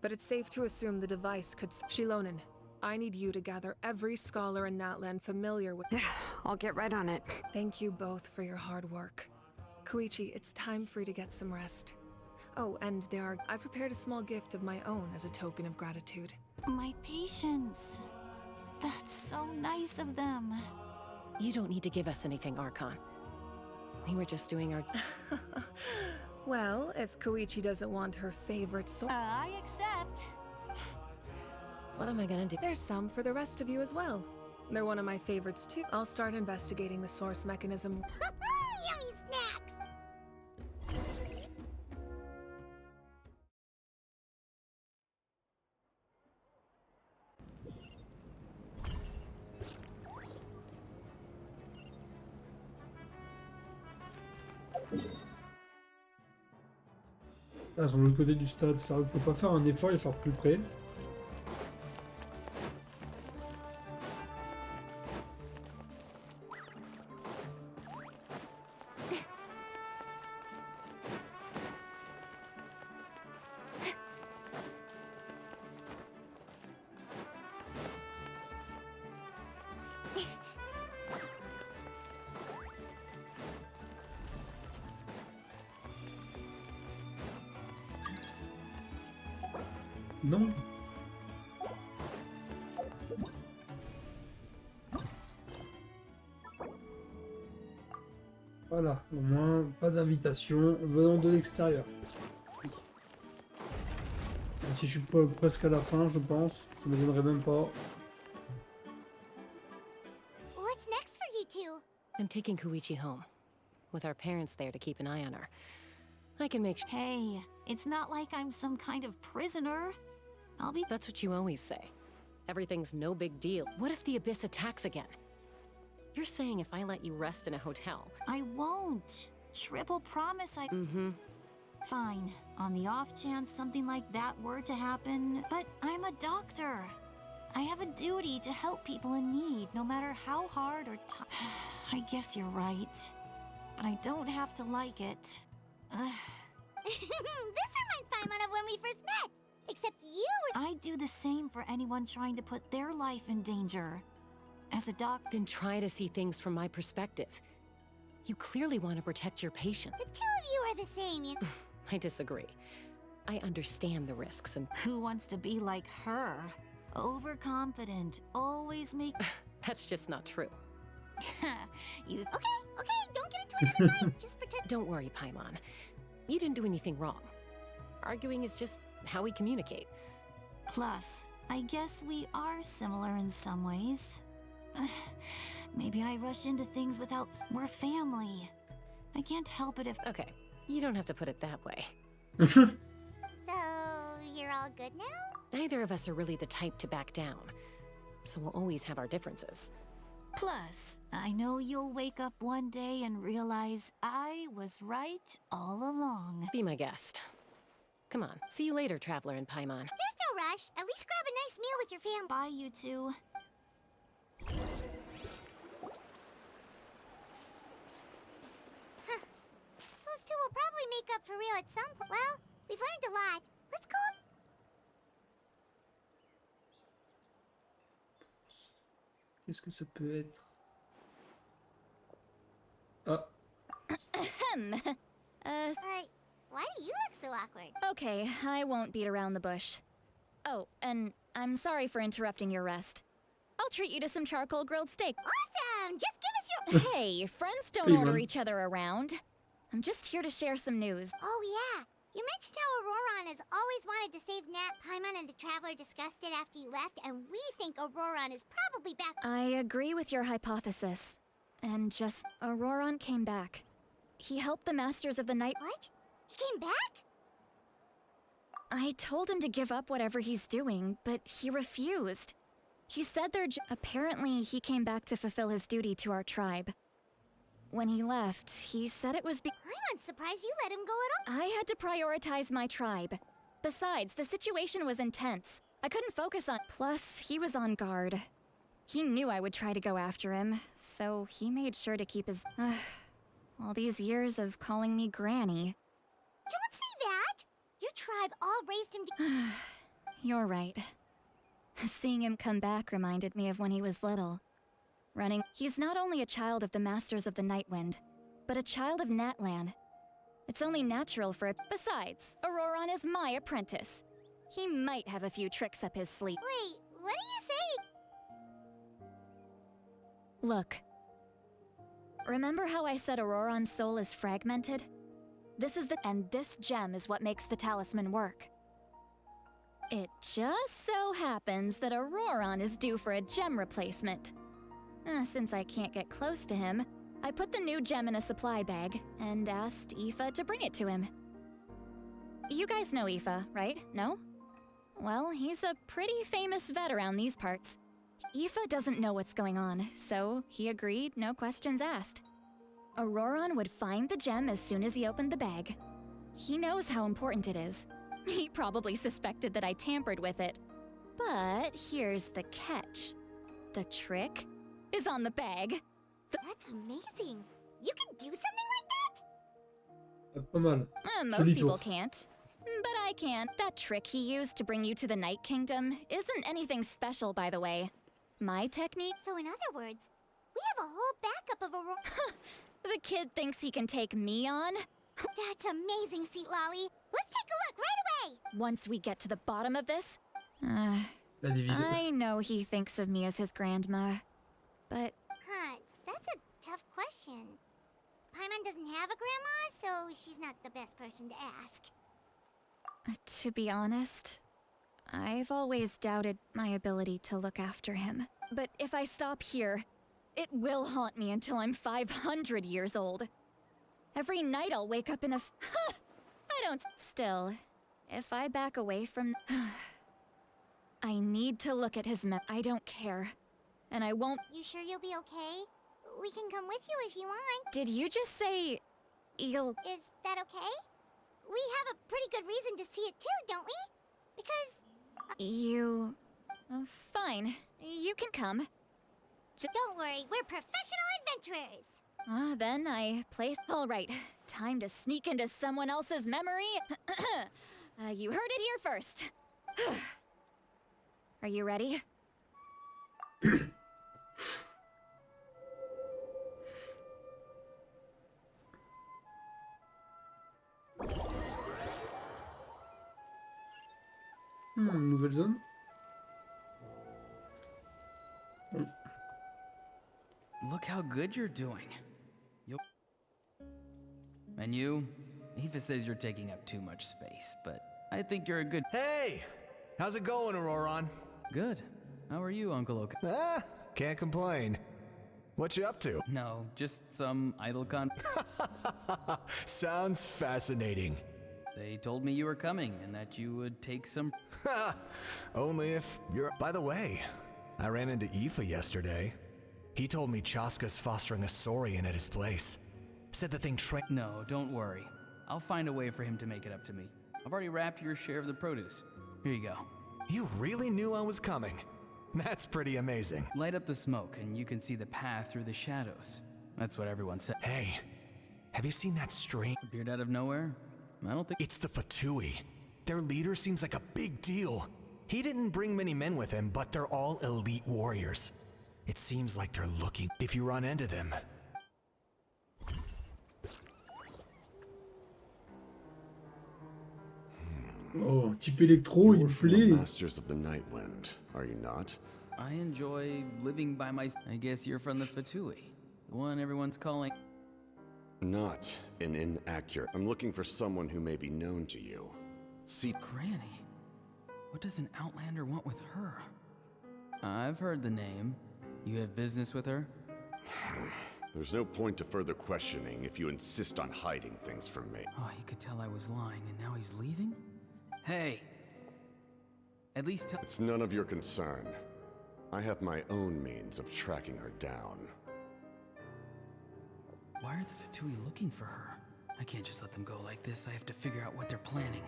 But it's safe to assume the device could... Shilonen, I need you to gather every scholar in Natlan familiar with... I'll get right on it. Thank you both for your hard work. Koichi, it's time for you to get some rest. Oh, and I've prepared a small gift of my own as a token of gratitude. My patience. That's so nice of them. You don't need to give us anything, Archon. We were just doing our... Well, if Koichi doesn't want her favorite sword... I accept. What am I gonna do? There's some for the rest of you as well. They're one of my favorites too. I'll start investigating the source mechanism. Yummy snacks! Ah, sur l'autre côté du stade, ça ne peut pas faire un effort et faire plus près. Non. Voilà, au moins, pas d'invitation venant de l'extérieur. Même si je suis presque à la fin, je pense. Ça me donnerait même pas. What's next for you two? I'm taking Koichi home, with our parents there to keep an eye on her. I can make Hey, it's not like I'm some kind of prisoner. I'll be- That's what you always say. Everything's no big deal. What if the Abyss attacks again? You're saying if I let you rest in a hotel... I won't. Triple promise I- Mm-hmm. Fine. On the off chance something like that were to happen, but I'm a doctor. I have a duty to help people in need, no matter how hard or tough. I guess you're right. But I don't have to like it. This reminds Paimon of when we first met. Except you were- I do the same for anyone trying to put their life in danger. As a doc- Then try to see things from my perspective. You clearly want to protect your patient. The two of you are the same, you know. I disagree. I understand the risks and... Who wants to be like her? Overconfident, always make... That's just not true. You... Okay, don't get into another fight. Just pretend- Don't worry, Paimon. You didn't do anything wrong. Arguing is just how we communicate. Plus, I guess we are similar in some ways. Maybe I rush into things without... We're family. I can't help it if... Okay, you don't have to put it that way. So, you're all good now? Neither of us are really the type to back down. So we'll always have our differences. Plus, I know you'll wake up one day and realize I was right all along. Be my guest. Come on, see you later, Traveler and Paimon. There's no rush. At least grab a nice meal with your family. Bye, you two. Huh. Those two will probably make up for real at some point. Well, we've learned a lot. Let's go. Qu'est-ce que ça peut être? Ah. Why do you look so awkward? Okay, I won't beat around the bush. Oh, and I'm sorry for interrupting your rest. I'll treat you to some charcoal grilled steak. Awesome! Just give us your... Hey, friends don't Hey, order man. each other around. I'm just here to share some news. Oh, yeah. You mentioned how Auroron has always wanted to save Nat, Paimon, and the Traveler discussed it after you left, and we think Auroron is probably back. I agree with your hypothesis. And just... Auroron came back. He helped the Masters of the Night... What? He came back? I told him to give up whatever he's doing, but he refused. He said apparently he came back to fulfill his duty to our tribe. When he left, he said it was I'm surprised you let him go at all. I had to prioritize my tribe. Besides, the situation was intense. I couldn't focus on... Plus, he was on guard. He knew I would try to go after him, so he made sure to keep his... all these years of calling me Granny. Don't say that! Your tribe all raised him to... You're right. Seeing him come back reminded me of when he was little. Running... He's not only a child of the Masters of the Nightwind, but a child of Natlan. It's only natural for it. Besides, Auroron is my apprentice. He might have a few tricks up his sleeve. Wait, what are you saying? Look. Remember how I said Auroron's soul is fragmented? And this gem is what makes the talisman work. It just so happens that Auroron is due for a gem replacement. Since I can't get close to him, I put the new gem in a supply bag and asked Aoife to bring it to him. You guys know Aoife, right? No? Well, he's a pretty famous vet around these parts. Aoife doesn't know what's going on, so he agreed, no questions asked. Auroron would find the gem as soon as he opened the bag. He knows how important it is. He probably suspected that I tampered with it. But here's the catch. The trick is on the bag. That's amazing. You can do something like that? Pas mal. Most Joli people tour. can't. But I can. That trick he used to bring you to the Night Kingdom isn't anything special, by the way. My technique? So in other words, we have a whole backup of Auroron. The kid thinks he can take me on? That's amazing, Seat Lolly. Let's take a look right away. Once we get to the bottom of this... La divide. I know he thinks of me as his grandma. But... Huh, that's a tough question. Paimon doesn't have a grandma, so she's not the best person to ask. To be honest, I've always doubted my ability to look after him. But if I stop here, it will haunt me until I'm 500 years old. Every night I'll wake up in a I don't... Still, if I back away from... I need to look at his I don't care. And I won't... You sure you'll be okay? We can come with you if you want. Did you just say... you'll... Is that okay? We have a pretty good reason to see it too, don't we? Because... You... fine. You can come. Don't worry, we're professional adventurers! Then I place... Alright, time to sneak into someone else's memory. You heard it here first. Are you ready? Nouvelle zone. Look how good you're doing. And you? Eva says you're taking up too much space, but I think you're a good... Hey! How's it going, Auroron? Good. How are you, Uncle Oka? Can't complain. What you up to? No, just some idle Sounds fascinating. They told me you were coming and that you would take some... Only if you're... By the way, I ran into Aoife yesterday. He told me Chaska's fostering a Saurian at his place. Said the thing No, don't worry. I'll find a way for him to make it up to me. I've already wrapped your share of the produce. Here you go. You really knew I was coming. That's pretty amazing. Light up the smoke and you can see the path through the shadows. That's what everyone said. Hey, have you seen that strange... Appeared out of nowhere? I don't think... It's the Fatui. Their leader seems like a big deal. He didn't bring many men with him, but they're all elite warriors. It seems like they're looking if you run into them. Oh, type électro, il me plaît. Masters of the Nightwind, are you not? I enjoy living by myself. I guess you're from the Fatui, the one everyone's calling... Not an inaccurate. I'm looking for someone who may be known to you. See... Granny? What does an Outlander want with her? I've heard the name. You have business with her? There's no point to further questioning if you insist on hiding things from me. Oh, he could tell I was lying and now he's leaving? Hey! At least tell... It's none of your concern. I have my own means of tracking her down. Why are the Fatui looking for her? I can't just let them go like this. I have to figure out what they're planning.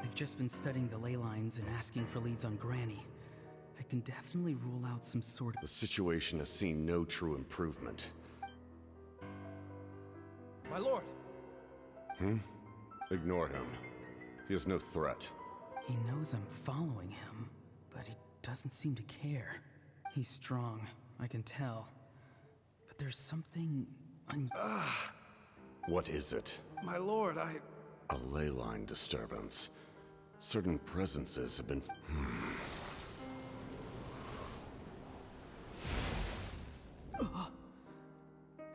I've just been studying the ley lines and asking for leads on Granny. I can definitely rule out some sort of... The situation has seen no true improvement. My lord! Ignore him. He is no threat. He knows I'm following him, but he doesn't seem to care. He's strong, I can tell. But there's something... What is it? My lord, A ley line disturbance. Certain presences have been...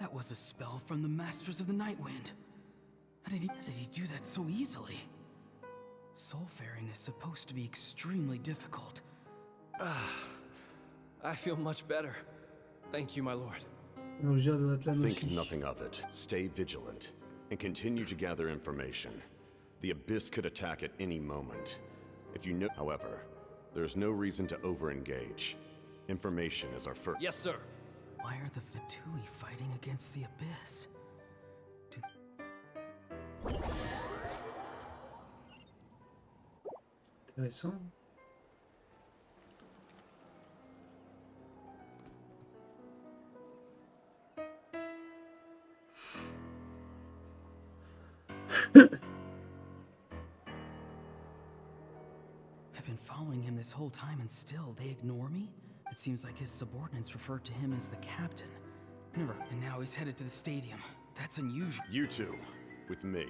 That was a spell from the Masters of the Nightwind. How did he do that so easily? Soulfaring is supposed to be extremely difficult. I feel much better. Thank you, my lord. Think nothing of it. Stay vigilant, and continue to gather information. The Abyss could attack at any moment. If you know... However, there's no reason to over-engage. Information is our first... Yes, sir. Why are the Fatui fighting against the Abyss? Intéressant. I've been following him this whole time and still they ignore me? It seems like his subordinates refer to him as the captain. Never. And now he's headed to the stadium. That's unusual. You two, with me.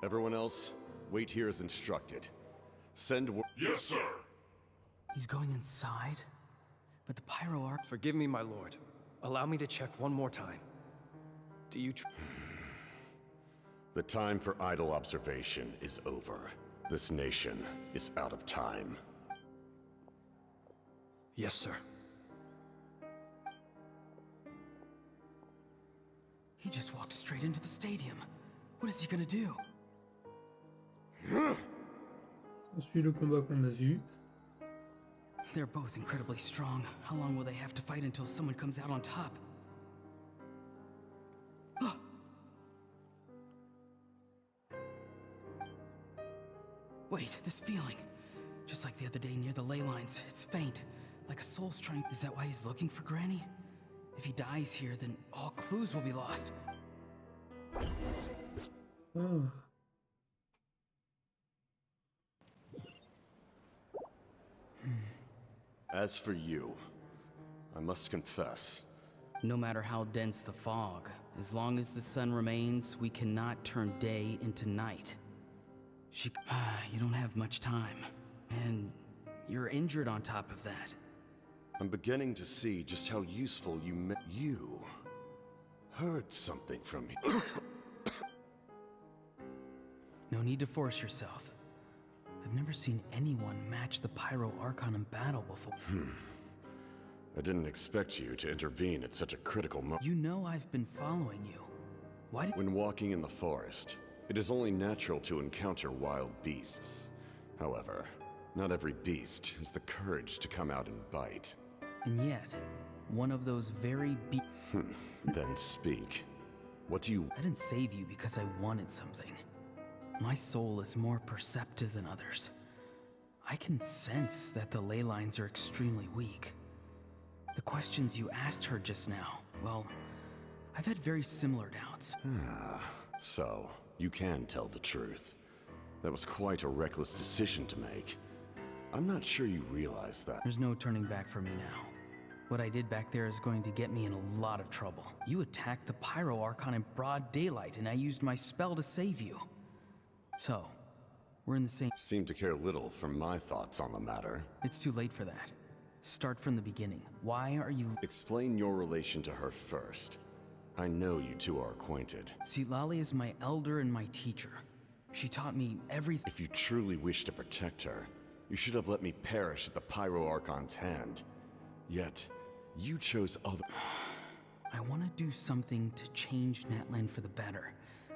Everyone else, wait here as instructed. Send word. Yes, sir. He's going inside? But the pyro arc. Forgive me, my lord. Allow me to check one more time. Do you The time for idle observation is over. This nation is out of time. Yes, sir. He just walked straight into the stadium. What is he gonna do? On suit le combat qu'on a vu. They're both incredibly strong. How long will they have to fight until someone comes out on top? Wait, this feeling. Just like the other day near the ley lines. It's faint. Like a soul's trying. Is that why he's looking for Granny? If he dies here, then all clues will be lost. Oh. As for you, I must confess. No matter how dense the fog, as long as the sun remains, we cannot turn day into night. You don't have much time, and you're injured on top of that. I'm beginning to see just how useful you heard something from me. No need to force yourself. I've never seen anyone match the Pyro Archon in battle before. I didn't expect you to intervene at such a critical moment. You know I've been following you. Why did— When walking in the forest, it is only natural to encounter wild beasts. However, not every beast has the courage to come out and bite. And yet, one of those very Then speak. What do you— I didn't save you because I wanted something. My soul is more perceptive than others. I can sense that the ley lines are extremely weak. The questions you asked her just now, well, I've had very similar doubts. So, you can tell the truth. That was quite a reckless decision to make. I'm not sure you realize that. There's no turning back for me now. What I did back there is going to get me in a lot of trouble. You attacked the Pyro Archon in broad daylight, and I used my spell to save you. So, we're in the same— Seem to care little for my thoughts on the matter. It's too late for that. Start from the beginning. Why are you— Explain your relation to her first. I know you two are acquainted. Citlali is my elder and my teacher. She taught me everything. If you truly wish to protect her, you should have let me perish at the Pyro Archon's hand. Yet, you chose other— I want to do something to change Natlan for the better.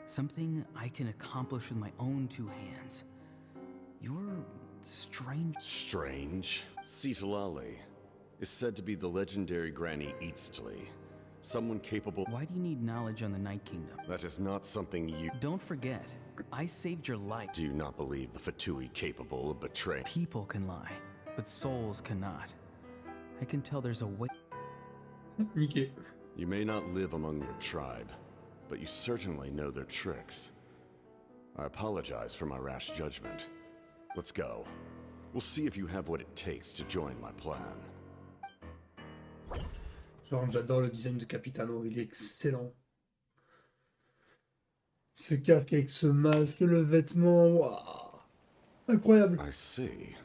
Something I can accomplish with my own two hands. You're strange. Strange? Citlali is said to be the legendary Granny Eastli. Someone capable— Why do you need knowledge on the Night Kingdom? That is not something you— Don't forget, I saved your life. Do you not believe the Fatui capable of betraying— People can lie, but souls cannot. I can tell there's a way— Niqué. You may not live among your tribe, but you certainly know their tricks. I apologize for my rash judgment. Let's go. We'll see if you have what it takes to join my plan. Genre, j'adore le design de Capitano, il est excellent. Ce casque avec ce masque, le vêtement, waouh, incroyable. I see.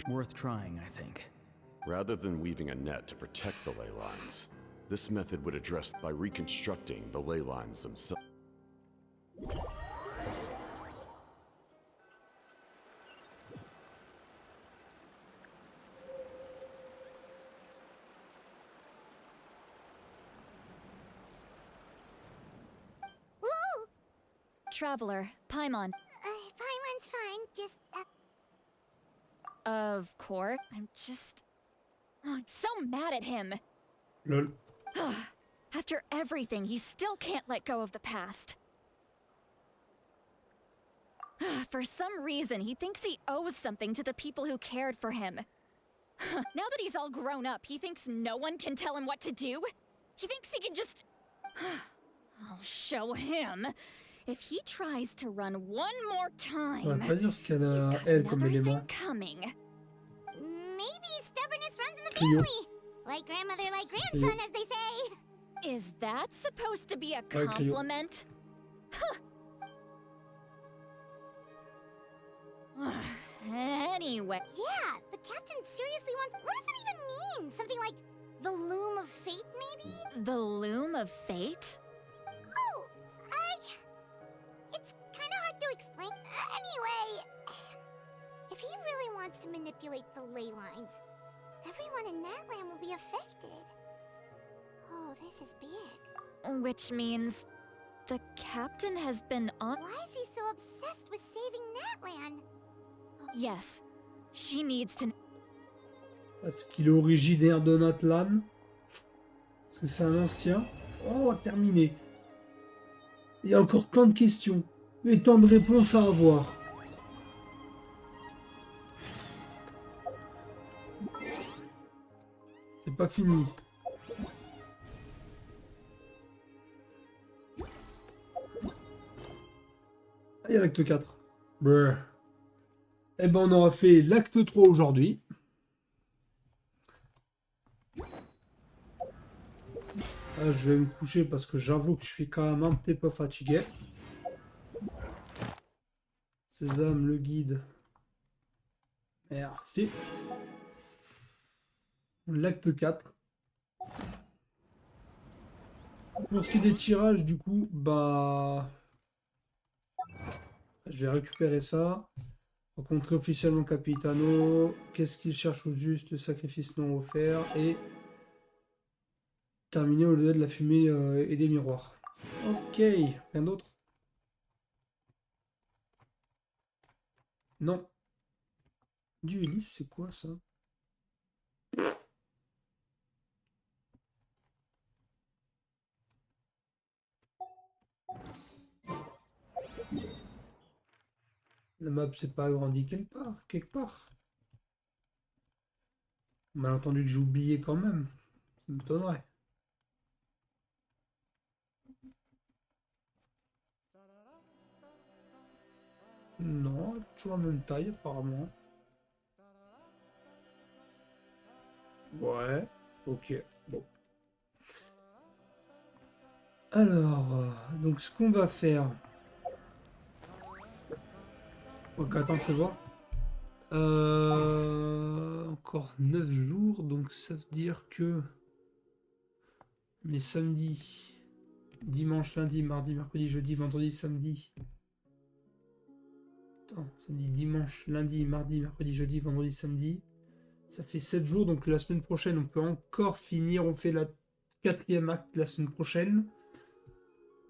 Worth trying, I think. Rather than weaving a net to protect the ley lines, this method would address by reconstructing the ley lines themselves. Traveler, Paimon. Paimon's fine, just, Of course. I'm so mad at him. Lol. After everything, he still can't let go of the past. For some reason, he thinks he owes something to the people who cared for him. Now that he's all grown up, he thinks no one can tell him what to do? He thinks he can just... I'll show him. If he tries to run one more time, On va pas dire ce qu'elle a, elle, comme élément. coming. maybe stubbornness runs in the Trio. family. Like grandmother, like grandson, as they say. Is that supposed to be a Ouais, Clio. compliment? Anyway. Yeah, the captain seriously wants... What does it even mean? Something like the loom of fate, maybe? The loom of fate? Oh, it's kind of hard to explain. Anyway, if he really wants to manipulate the ley lines, everyone in Nathlan will be affected. Oh, this is big. Which means the captain has been on. Why is he so obsessed with saving Nathlan? Yes, she needs to. Parce qu'il est originaire de Natlan. Parce que c'est un ancien. Oh, terminé. Il y a encore tant de questions. Et tant de réponses à avoir. C'est pas fini. Ah, il y a l'acte 4. Brr. Eh ben, on aura fait l'acte 3 aujourd'hui. Là, je vais me coucher parce que j'avoue que je suis quand même un petit peu fatigué. Sésame, le guide. Merci. L'acte 4. Pour ce qui est des tirages, du coup, bah... je vais récupérer ça. Rencontrer officiellement Capitano. Qu'est-ce qu'il cherche au juste? Sacrifice non offert. Et terminer au-delà de la fumée et des miroirs. Ok. Rien d'autre? Non. Du hélice, c'est quoi ça? La map s'est pas agrandie quelque part. Malentendu que j'ai oublié quand même. Ça m'étonnerait. Non, toujours la même taille apparemment. Ouais, ok, bon. Alors, donc ce qu'on va faire... Ok, attends, fais voir. Encore 9 jours, donc ça veut dire que... On est samedi, dimanche, lundi, mardi, mercredi, jeudi, vendredi, samedi. Attends, samedi, dimanche, lundi, mardi, mercredi, jeudi, vendredi, samedi. Ça fait 7 jours, donc la semaine prochaine, on peut encore finir. On fait la 4e acte la semaine prochaine.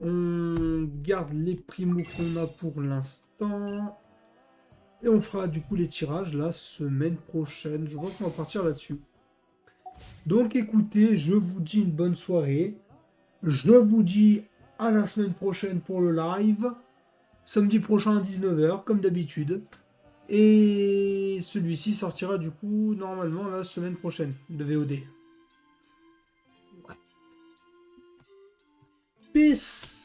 On garde les primos qu'on a pour l'instant. Et on fera du coup les tirages la semaine prochaine. Je vois qu'on va partir là-dessus. Donc écoutez, je vous dis une bonne soirée. Je vous dis à la semaine prochaine pour le live. Samedi prochain à 19 h comme d'habitude. Et celui-ci sortira du coup normalement la semaine prochaine de VOD. Ouais. Peace.